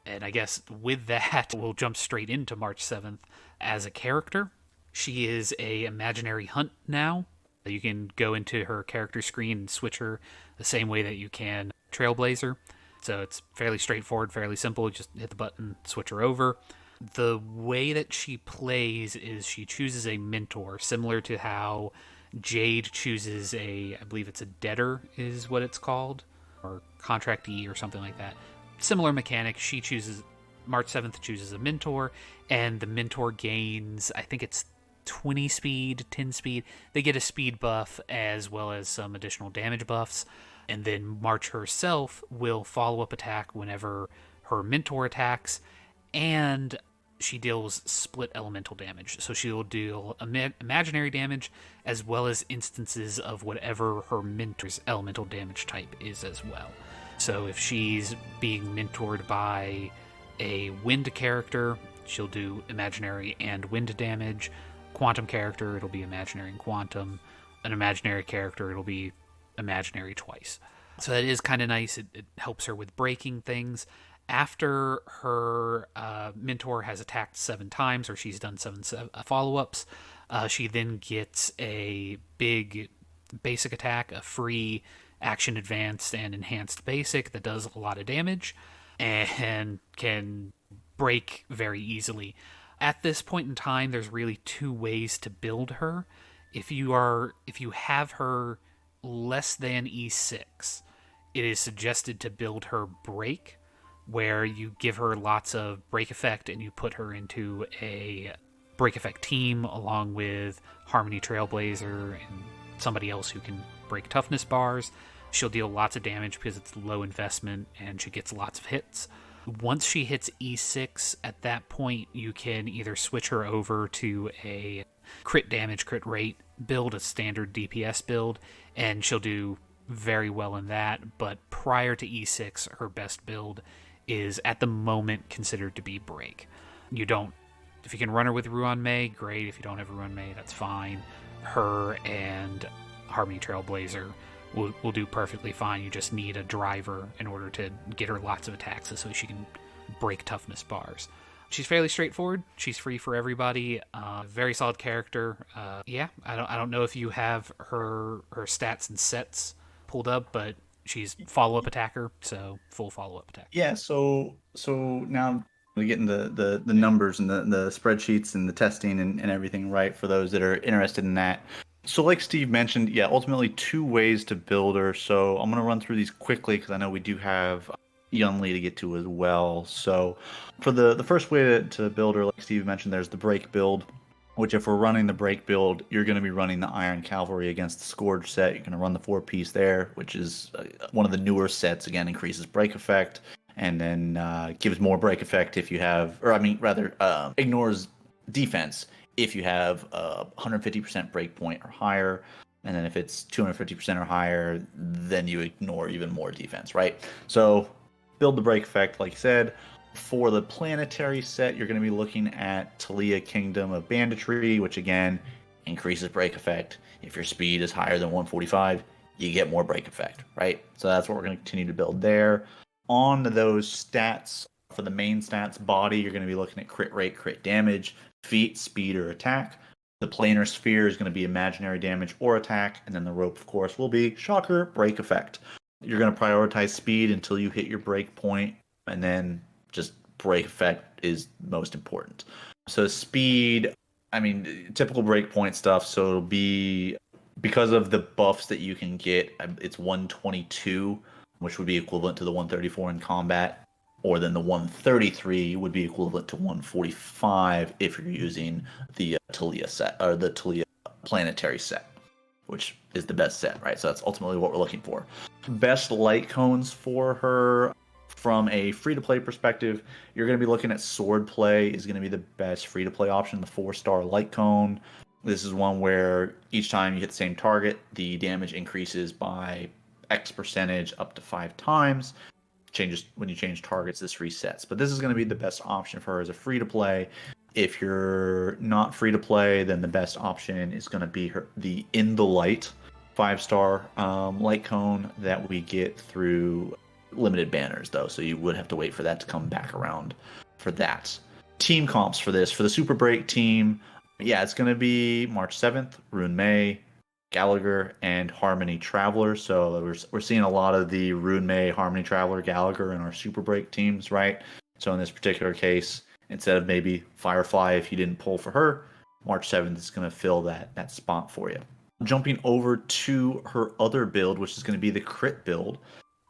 Speaker 1: And I guess with that, we'll jump straight into March 7th as a character. She is a imaginary hunt now. You can go into her character screen and switch her the same way that you can Trailblazer. So it's fairly straightforward, fairly simple. Just hit the button, switch her over. The way that she plays is she chooses a mentor, similar to how Jade chooses I believe it's a debtor is what it's called, or contractee or something like that. Similar mechanic. March 7th chooses a mentor, and the mentor gains, I think it's 20 speed, 10 speed. They get a speed buff as well as some additional damage buffs. And then March herself will follow-up attack whenever her mentor attacks, and she deals split elemental damage. So she will deal imaginary damage as well as instances of whatever her mentor's elemental damage type is as well. So if she's being mentored by a wind character, she'll do imaginary and wind damage. Quantum character, it'll be imaginary and quantum. An imaginary character, it'll be imaginary twice. So that is kind of nice. It helps her with breaking things. After her mentor has attacked 7 times, or she's done 7 follow-ups, she then gets a big basic attack, a free action advanced and enhanced basic that does a lot of damage and can break very easily. At this point in time, there's really 2 ways to build her. If you have her less than E6, it is suggested to build her break, where you give her lots of break effect and you put her into a break effect team along with Harmony Trailblazer and somebody else who can break toughness bars. She'll deal lots of damage because it's low investment and she gets lots of hits. Once she hits E6, at that point you can either switch her over to a crit damage, crit rate build, a standard DPS build, and she'll do very well in that. But prior to E6, her best build is at the moment considered to be break. If you can run her with Ruan Mei, great. If you don't have Ruan Mei, that's fine. Her and Harmony Trailblazer will do perfectly fine. You just need a driver in order to get her lots of attacks so she can break toughness bars. She's fairly straightforward. She's free for everybody. Very solid character. I don't know if you have her stats and sets pulled up, but she's follow up attacker, so full follow up attack.
Speaker 2: Yeah, so now we get into the numbers and the spreadsheets and the testing and everything, right, for those that are interested in that. So like Steve mentioned, yeah, ultimately two ways to build her. So I'm gonna run through these quickly because I know we do have Young Lee to get to as well. So for the first way to build her, like Steve mentioned, there's the break build, which if we're running the break build, you're going to be running the Iron Cavalry against the Scourge set. You're going to run the four-piece there, which is one of the newer sets. Again, increases break effect, and then gives more break effect if you have, or I mean, rather, ignores defense if you have 150% break point or higher. And then if it's 250% or higher, then you ignore even more defense, right? So build the break effect, like you said. For the planetary set, you're going to be looking at Talia Kingdom of Banditry, which again increases break effect. If your speed is higher than 145, you get more break effect, right? So that's what we're going to continue to build there. On those stats, for the main stats, body, you're going to be looking at crit rate, crit damage, feet, speed, or attack. The planar sphere is going to be imaginary damage or attack, and then the rope, of course, will be shocker, break effect. You're going to prioritize speed until you hit your break point, and then just break effect is most important. So speed, I mean, typical breakpoint stuff. So it'll be because of the buffs that you can get. It's 122, which would be equivalent to the 134 in combat, or then the 133 would be equivalent to 145 if you're using the Talia set or the Talia planetary set, which is the best set, right? So that's ultimately what we're looking for. Best light cones for her from a free-to-play perspective, you're going to be looking at sword play is going to be the best free-to-play option, the 4-star light cone. This is one where each time you hit the same target, the damage increases by X percentage up to 5 times. Changes when you change targets, this resets. But this is going to be the best option for her as a free-to-play. If you're not free-to-play, then the best option is going to be the In the Light 5-star light cone that we get through limited banners, though, so you would have to wait for that to come back around for that. Team comps for this, for the Super Break team, yeah, it's going to be March 7th, Rune May, Gallagher, and Harmony Traveler. So we're seeing a lot of the Rune May, Harmony Traveler, Gallagher in our Super Break teams, right? So in this particular case, instead of maybe Firefly, if you didn't pull for her, March 7th is going to fill that spot for you. Jumping over to her other build, which is going to be the crit build.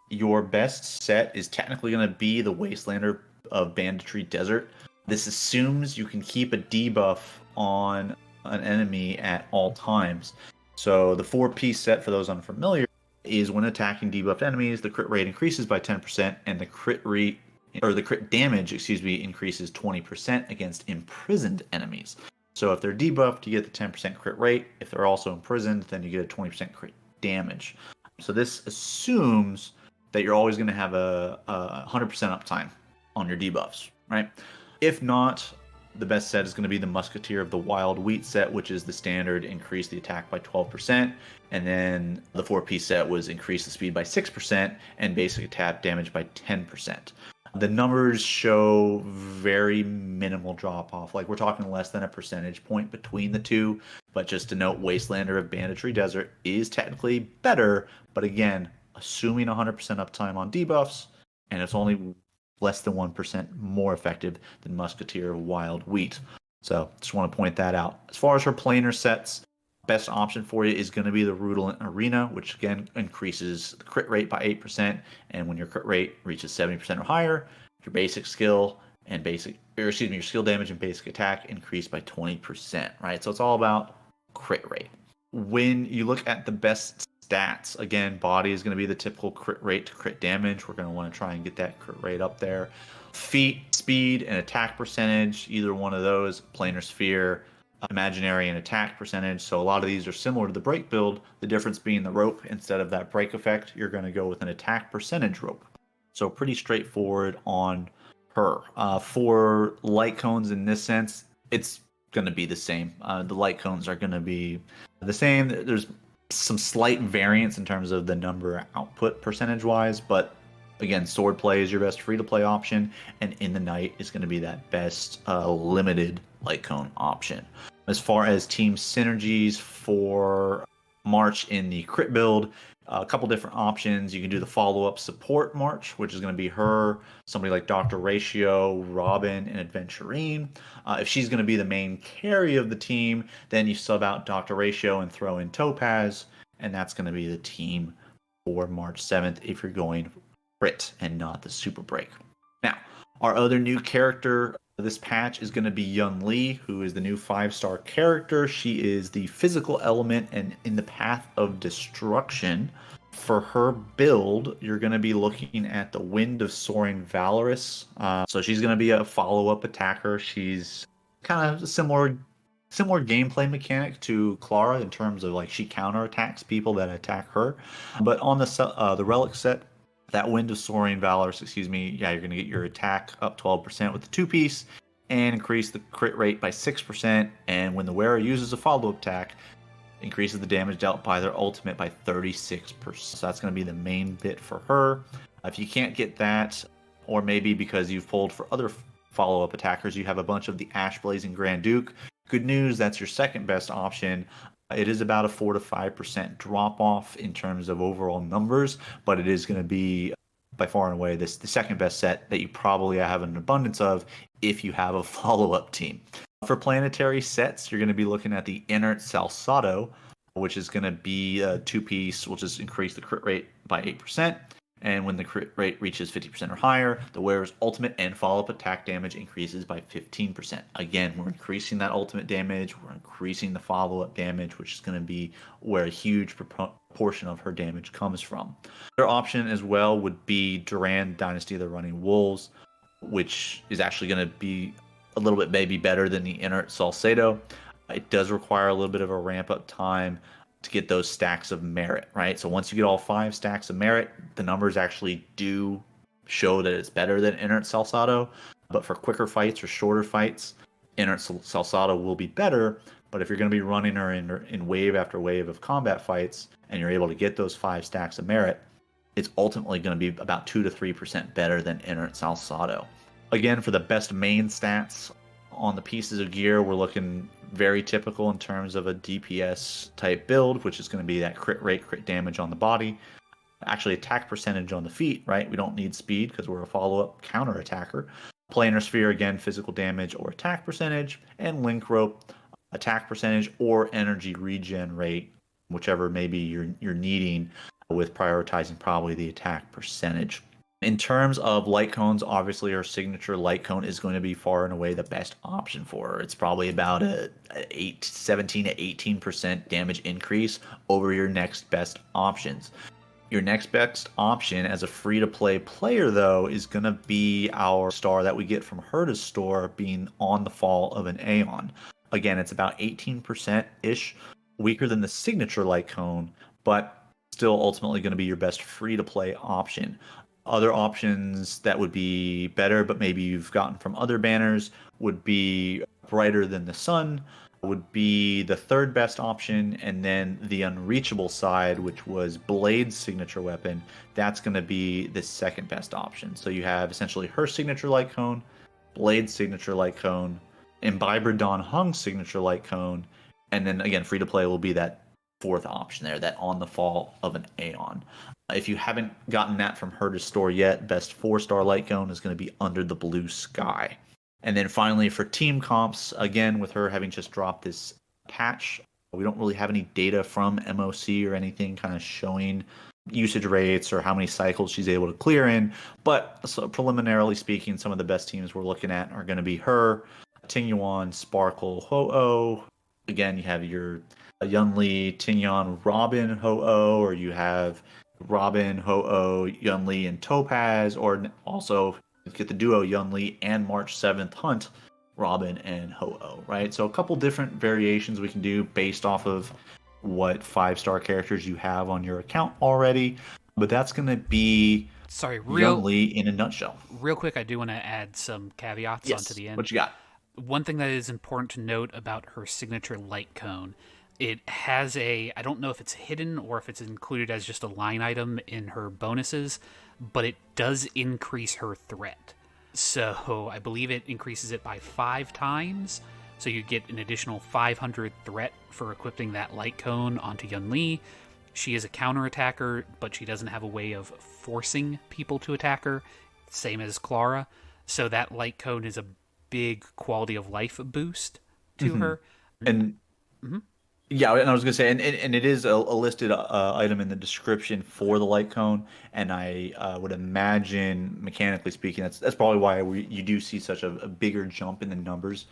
Speaker 2: Your best set is technically going to be the Wastelander of Banditry Desert. This assumes you can keep a debuff on an enemy at all times. So the 4-piece set, for those unfamiliar, is when attacking debuffed enemies, the crit rate increases by 10%, and the crit damage, increases 20% against imprisoned enemies. So if they're debuffed, you get the 10% crit rate. If they're also imprisoned, then you get a 20% crit damage. So this assumes that you're always going to have a 100% uptime on your debuffs, right? If not, the best set is going to be the Musketeer of the Wild Wheat set, which is the standard increase the attack by 12%, and then the 4-piece set was increase the speed by 6% and basic attack damage by 10%. The numbers show very minimal drop off. Like we're talking less than a percentage point between the two. But just to note, Wastelander of Banditry Desert is technically better, but again, assuming 100% uptime on debuffs, and it's only less than 1% more effective than Musketeer of Wild Wheat. So just want to point that out. As far as her planar sets, best option for you is going to be the Rudolent Arena, which again increases the crit rate by 8%. And when your crit rate reaches 70% or higher, your basic skill and your skill damage and basic attack increase by 20%, right? So it's all about crit rate. When you look at the best stats, again, body is going to be the typical crit rate to crit damage. We're going to want to try and get that crit rate up there. Feet, speed, and attack percentage, either one of those, planar sphere, imaginary, and attack percentage. So a lot of these are similar to the break build. The difference being the rope, instead of that break effect, you're going to go with an attack percentage rope. So pretty straightforward on her. For light cones in this sense, it's going to be the same. The light cones are going to be the same. There's some slight variance in terms of the number output percentage wise, but again, sword play is your best free to play option, and in the night is going to be that best limited light cone option. As far as team synergies for March in the crit build, A couple different options. You can do the follow-up support march, which is going to be her, somebody like Dr. Ratio, Robin, and Adventurine. If she's going to be the main carry of the team, then you sub out Dr. Ratio and throw in Topaz, and that's going to be the team for March 7th if you're going crit and not the super break. Now, our other new character this patch is going to be Yun Li, who is the new 5-star character. She is the physical element and in the path of destruction. For her build, you're going to be looking at the Wind of Soaring Valorous. So she's going to be a follow-up attacker. She's kind of similar gameplay mechanic to Clara in terms of like she counterattacks people that attack her. But on the relic set, that Wind of Soaring Valorous, yeah, you're going to get your attack up 12% with the 2-piece and increase the crit rate by 6%. And when the wearer uses a follow-up attack, increases the damage dealt by their ultimate by 36%. So that's going to be the main bit for her. If you can't get that, or maybe because you've pulled for other follow-up attackers, you have a bunch of the Ash Blazing Grand Duke. Good news, that's your second best option. It is about a 4 to 5% drop off in terms of overall numbers, but it is going to be by far and away the second best set that you probably have an abundance of if you have a follow-up team. For planetary sets, you're going to be looking at the Inert Salsado, which is going to be a 2-piece, will just increase the crit rate by 8%. And when the crit rate reaches 50% or higher, the wearer's ultimate and follow-up attack damage increases by 15%. Again, we're increasing that ultimate damage, we're increasing the follow-up damage, which is going to be where a huge proportion of her damage comes from. Another option as well would be Duran Dynasty of the Running Wolves, which is actually going to be a little bit maybe better than the Inert Salsado. It does require a little bit of a ramp-up time to get those stacks of merit, right? So once you get all 5 stacks of merit, the numbers actually do show that it's better than Inert Salsado. But for quicker fights or shorter fights, Inert Salsado will be better. But if you're going to be running her in wave after wave of combat fights, and you're able to get those 5 stacks of merit, it's ultimately going to be about 2 to 3% better than Inert Salsado. Again, for the best main stats on the pieces of gear, we're looking very typical in terms of a DPS type build, which is going to be that crit rate, crit damage on the body. Actually, attack percentage on the feet, right? We don't need speed because we're a follow-up counter attacker. Planar sphere, again, physical damage or attack percentage. And link rope, attack percentage or energy regen rate, whichever maybe you're needing, with prioritizing probably the attack percentage. In terms of light cones, obviously our signature light cone is going to be far and away the best option for her. It's probably about a 17 to 18% damage increase over your next best options. Your next best option as a free-to-play player, though, is going to be our star that we get from Herta's store being On the Fall of an Aeon. Again, it's about 18%-ish weaker than the signature light cone, but still ultimately going to be your best free-to-play option. Other options that would be better, but maybe you've gotten from other banners, would be Brighter Than the Sun, would be the third best option, and then the unreachable side, which was Blade's signature weapon, that's going to be the second best option. So you have essentially her signature light cone, Blade's signature light cone, Imbiber Don Hung's signature light cone, and then again, free to play will be that fourth option there, that On the Fall of an Aeon. If you haven't gotten that from Herta's store yet, best 4-star light cone is going to be Under the Blue Sky. And then finally for team comps, again, with her having just dropped this patch, we don't really have any data from MOC or anything kind of showing usage rates or how many cycles she's able to clear in. But so preliminarily speaking, some of the best teams we're looking at are going to be her, Tingyuan, Sparkle, Ho-Oh. Again, you have your Yun Li, Tingyuan, Robin, Ho-Oh, or you have Robin, Ho-Oh, Yun Li, and Topaz, or also get the duo Yun Li and March 7th Hunt, Robin and Ho-Oh, right? So a couple different variations we can do based off of what 5-star characters you have on your account already, but that's going to be Yun Li in a nutshell.
Speaker 1: Real quick, I do want to add some caveats onto the end.
Speaker 2: What you got?
Speaker 1: One thing that is important to note about her signature light cone, it has I don't know if it's hidden or if it's included as just a line item in her bonuses, but it does increase her threat. So I believe it increases it by 5 times. So you get an additional 500 threat for equipping that light cone onto Yun Li. She is a counterattacker, but she doesn't have a way of forcing people to attack her, same as Clara. So that light cone is a big quality of life boost to
Speaker 2: Hmm.
Speaker 1: her.
Speaker 2: And
Speaker 1: Mhm.
Speaker 2: yeah, and I was gonna say, and it is a listed item in the description for the light cone, and I would imagine, mechanically speaking, that's probably why you do see such a bigger jump in the numbers,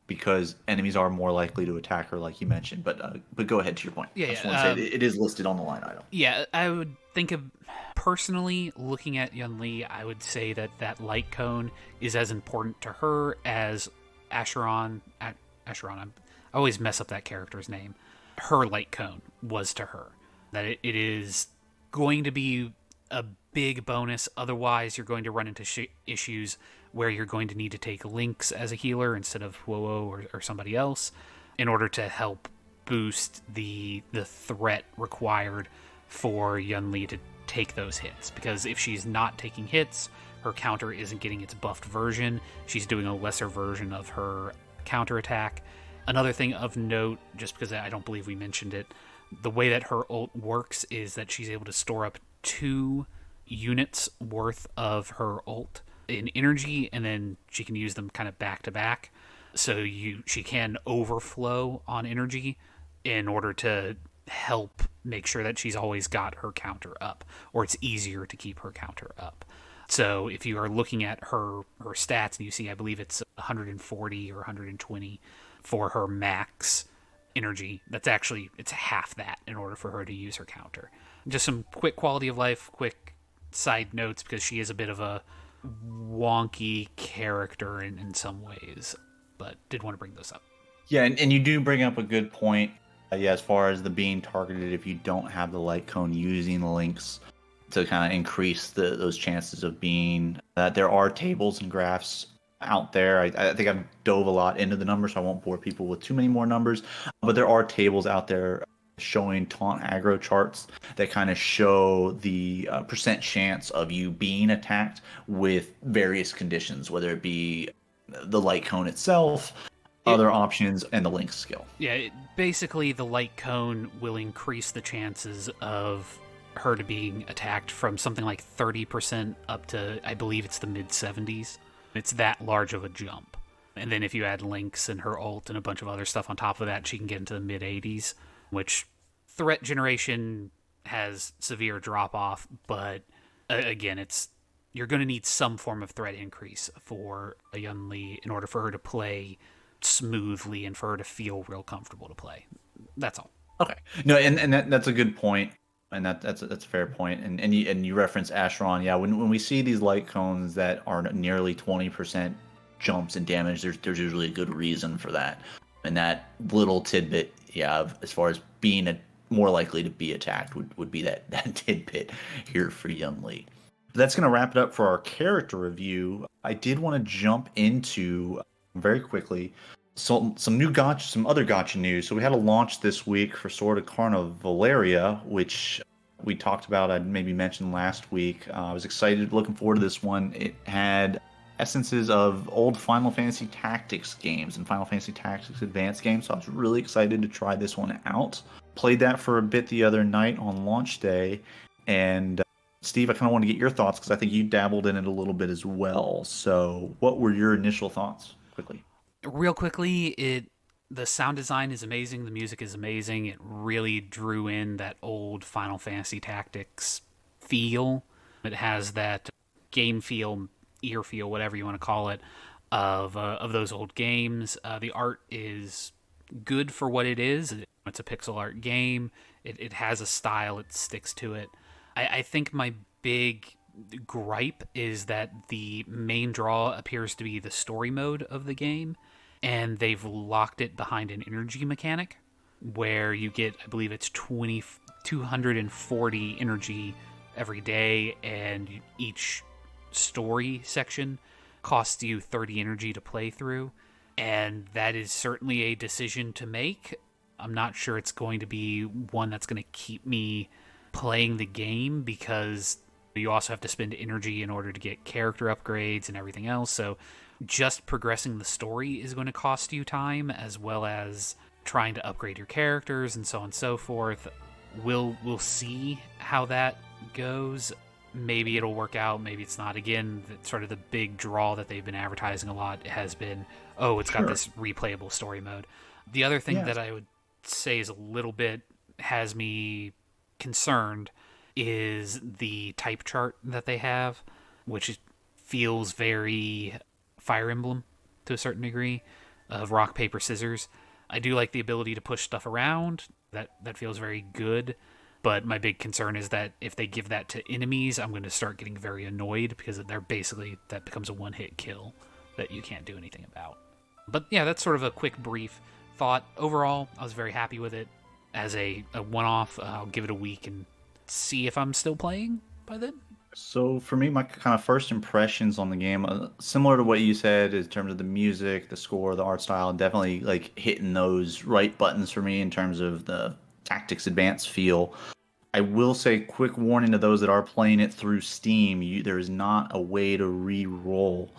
Speaker 2: because enemies are more likely to attack her, like you mentioned. But go ahead to your point.
Speaker 1: Yeah,
Speaker 2: I just want to say
Speaker 1: yeah.
Speaker 2: it is listed on the line item.
Speaker 1: Yeah, I would think of personally looking at Yun Li. I would say that that light cone is as important to her as Acheron. Acheron. I always mess up that character's name. Her light cone was to her. That it is going to be a big bonus. Otherwise, you're going to run into issues where you're going to need to take Lynx as a healer instead of Wowo or somebody else in order to help boost the threat required for Yun Li to take those hits. Because if she's not taking hits, her counter isn't getting its buffed version. She's doing a lesser version of her counterattack. Another thing of note, just because I don't believe we mentioned it, the way that her ult works is that she's able to store up 2 units worth of her ult in energy, and then she can use them kind of back to back. So she can overflow on energy in order to help make sure that she's always got her counter up, or it's easier to keep her counter up. So if you are looking at her stats and you see, I believe it's 140 or 120 for her max energy, it's half that in order for her to use her counter. Just some quick quality of life, quick side notes, because she is a bit of a wonky character in some ways, but did want to bring those up.
Speaker 2: Yeah, and you do bring up a good point. Yeah, as far as the being targeted, if you don't have the light cone, using the links to kind of increase those chances of being. There are tables and graphs out there. I think I've dove a lot into the numbers, so I won't bore people with too many more numbers. But there are tables out there showing taunt aggro charts that kind of show the percent chance of you being attacked with various conditions, whether it be the light cone itself,
Speaker 1: It,
Speaker 2: other options, and the link skill.
Speaker 1: yeah, basically the light cone will increase the chances of her to being attacked from something like 30% up to, I believe it's the mid 70s. It's that large of a jump. And then if you add Lynx and her ult and a bunch of other stuff on top of that, she can get into the mid 80s, which threat generation has severe drop off, but again, you're going to need some form of threat increase for a Yun Li in order for her to play smoothly and for her to feel real comfortable to play. That's all.
Speaker 2: Okay. No, and that's a good point, and that's a fair point. And you reference Acheron. Yeah, when we see these light cones that are nearly 20% jumps in damage, there's usually a good reason for that. And that little tidbit, yeah, as far as being more likely to be attacked would be that tidbit here for Yun Li. That's going to wrap it up for our character review. I did want to jump into very quickly some new gacha, some other gacha news. So we had a launch this week for Sword of Carnivalaria, which we talked about. I maybe mentioned last week. I was excited, looking forward to this one. It had essences of old Final Fantasy Tactics games and Final Fantasy Tactics Advanced games. So I was really excited to try this one out. Played that for a bit the other night on launch day, and Steve, I kind of want to get your thoughts because I think you dabbled in it a little bit as well. So, what were your initial thoughts, quickly?
Speaker 1: Real quickly, the sound design is amazing, the music is amazing. It really drew in that old Final Fantasy Tactics feel. It has that game feel, ear feel, whatever you want to call it, of those old games. The art is good for what it is. It's a pixel art game. It has a style. It sticks to it. I think my big gripe is that the main draw appears to be the story mode of the game, and they've locked it behind an energy mechanic where you get, I believe it's 240 energy every day, and each story section costs you 30 energy to play through. And that is certainly a decision to make. I'm not sure it's going to be one that's going to keep me playing the game, because you also have to spend energy in order to get character upgrades and everything else. So just progressing the story is going to cost you time, as well as trying to upgrade your characters and so on and so forth. We'll see how that goes. Maybe it'll work out, maybe it's not. Again, sort of the big draw that they've been advertising a lot has been, oh, it's got
Speaker 2: Sure.
Speaker 1: this replayable story mode. The other thing
Speaker 2: Yes.
Speaker 1: that I would say is a little bit has me concerned is the type chart that they have, which feels very Fire Emblem to a certain degree, of rock paper scissors. I do like the ability to push stuff around. That feels very good. But my big concern is that if they give that to enemies, I'm going to start getting very annoyed because they're basically, that becomes a one-hit kill that you can't do anything about. But yeah, that's sort of a quick brief thought. Overall, I was very happy with it. As a one-off, I'll give it a week and see if I'm still playing by then.
Speaker 2: So for me, my kind of first impressions on the game, similar to what you said in terms of the music, the score, the art style, definitely like hitting those right buttons for me in terms of the tactics advanced feel. I will say, quick warning to those that are playing it through Steam, there is not a way to re-roll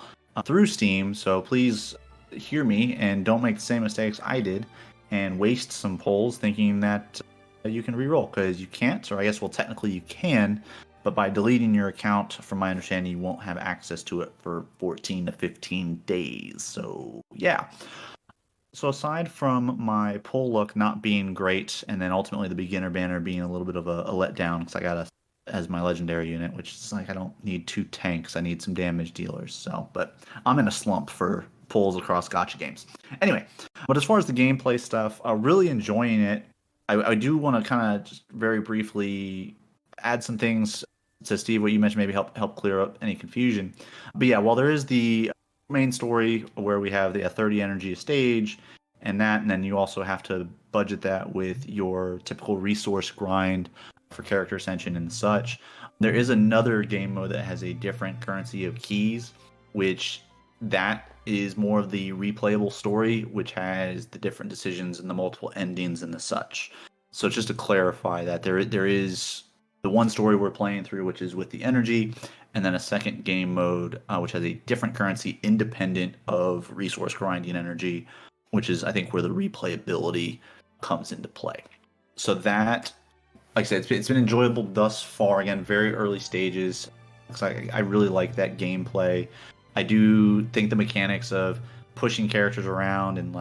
Speaker 2: through Steam, so please hear me and don't make the same mistakes I did and waste some pulls thinking that you can re-roll, because you can't, or I guess, well, technically you can, but by deleting your account, from my understanding, you won't have access to it for 14 to 15 days. So, yeah. So aside from my pull look not being great, and then ultimately the beginner banner being a little bit of a letdown, because I got a as my legendary unit, which is like I don't need 2 tanks, I need some damage dealers. So, but I'm in a slump for pulls across Gacha games. Anyway, but as far as the gameplay stuff, I'm really enjoying it. I do want to kind of just very briefly add some things to Steve, what you mentioned, maybe help clear up any confusion. But yeah, while there is the main story where we have the 30 energy a stage and then you also have to budget that with your typical resource grind for character ascension and such. There is another game mode that has a different currency of keys, which that is more of the replayable story, which has the different decisions and the multiple endings and the such. So just to clarify that there is the one story we're playing through, which is with the energy, and then a second game mode, which has a different currency independent of resource grinding energy, which is, I think, where the replayability comes into play. So that, like I said, it's been enjoyable thus far. Again, very early stages. I really like that gameplay. I do think the mechanics of pushing characters around and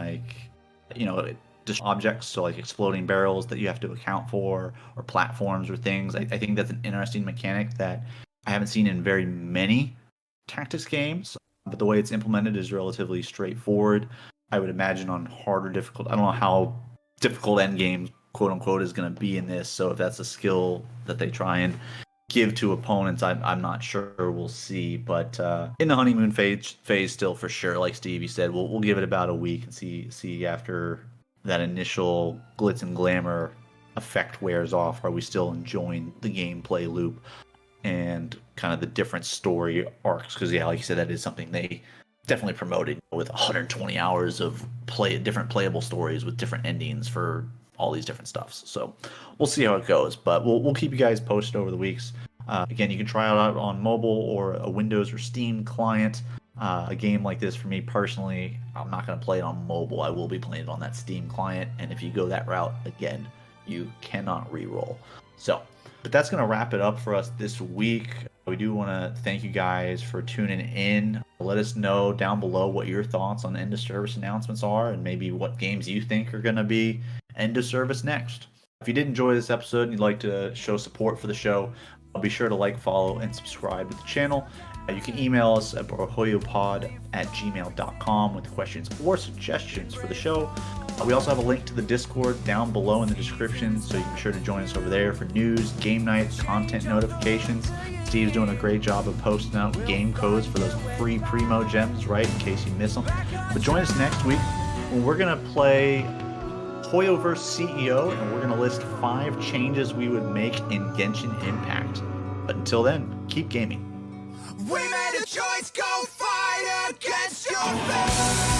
Speaker 2: just objects, so like exploding barrels that you have to account for, or platforms or things. I think that's an interesting mechanic that I haven't seen in very many tactics games, but the way it's implemented is relatively straightforward. I would imagine on harder difficult. I don't know how difficult end game, quote unquote, is going to be in this. So if that's a skill that they try and give to opponents, I'm not sure. We'll see. But in the honeymoon phase still for sure. Like Stevie said, we'll give it about a week and see after that initial glitz and glamour effect wears off. Are we still enjoying the gameplay loop and kind of the different story arcs? Because yeah, like you said, that is something they definitely promoted, with 120 hours of different playable stories with different endings for all these different stuffs. So we'll see how it goes, but we'll keep you guys posted over the weeks. Again, you can try it out on mobile or a Windows or Steam client. A game like this, for me personally, I'm not going to play it on mobile. I will be playing it on that Steam client, and if you go that route, again, you cannot re-roll. So, but that's going to wrap it up for us this week. We do want to thank you guys for tuning in. Let us know down below what your thoughts on end of service announcements are, and maybe what games you think are going to be end of service next. If you did enjoy this episode and you'd like to show support for the show, be sure to like, follow, and subscribe to the channel. You can email us at brohoyopod@gmail.com with questions or suggestions for the show. We also have a link to the Discord down below in the description, so you can be sure to join us over there for news, game nights, content notifications. Steve's doing a great job of posting out game codes for those free Primo gems, right, in case you miss them. But join us next week when we're going to play Hoyo vs. CEO, and we're going to list 5 changes we would make in Genshin Impact. But until then, keep gaming.
Speaker 3: We made a choice, go fight against your fate.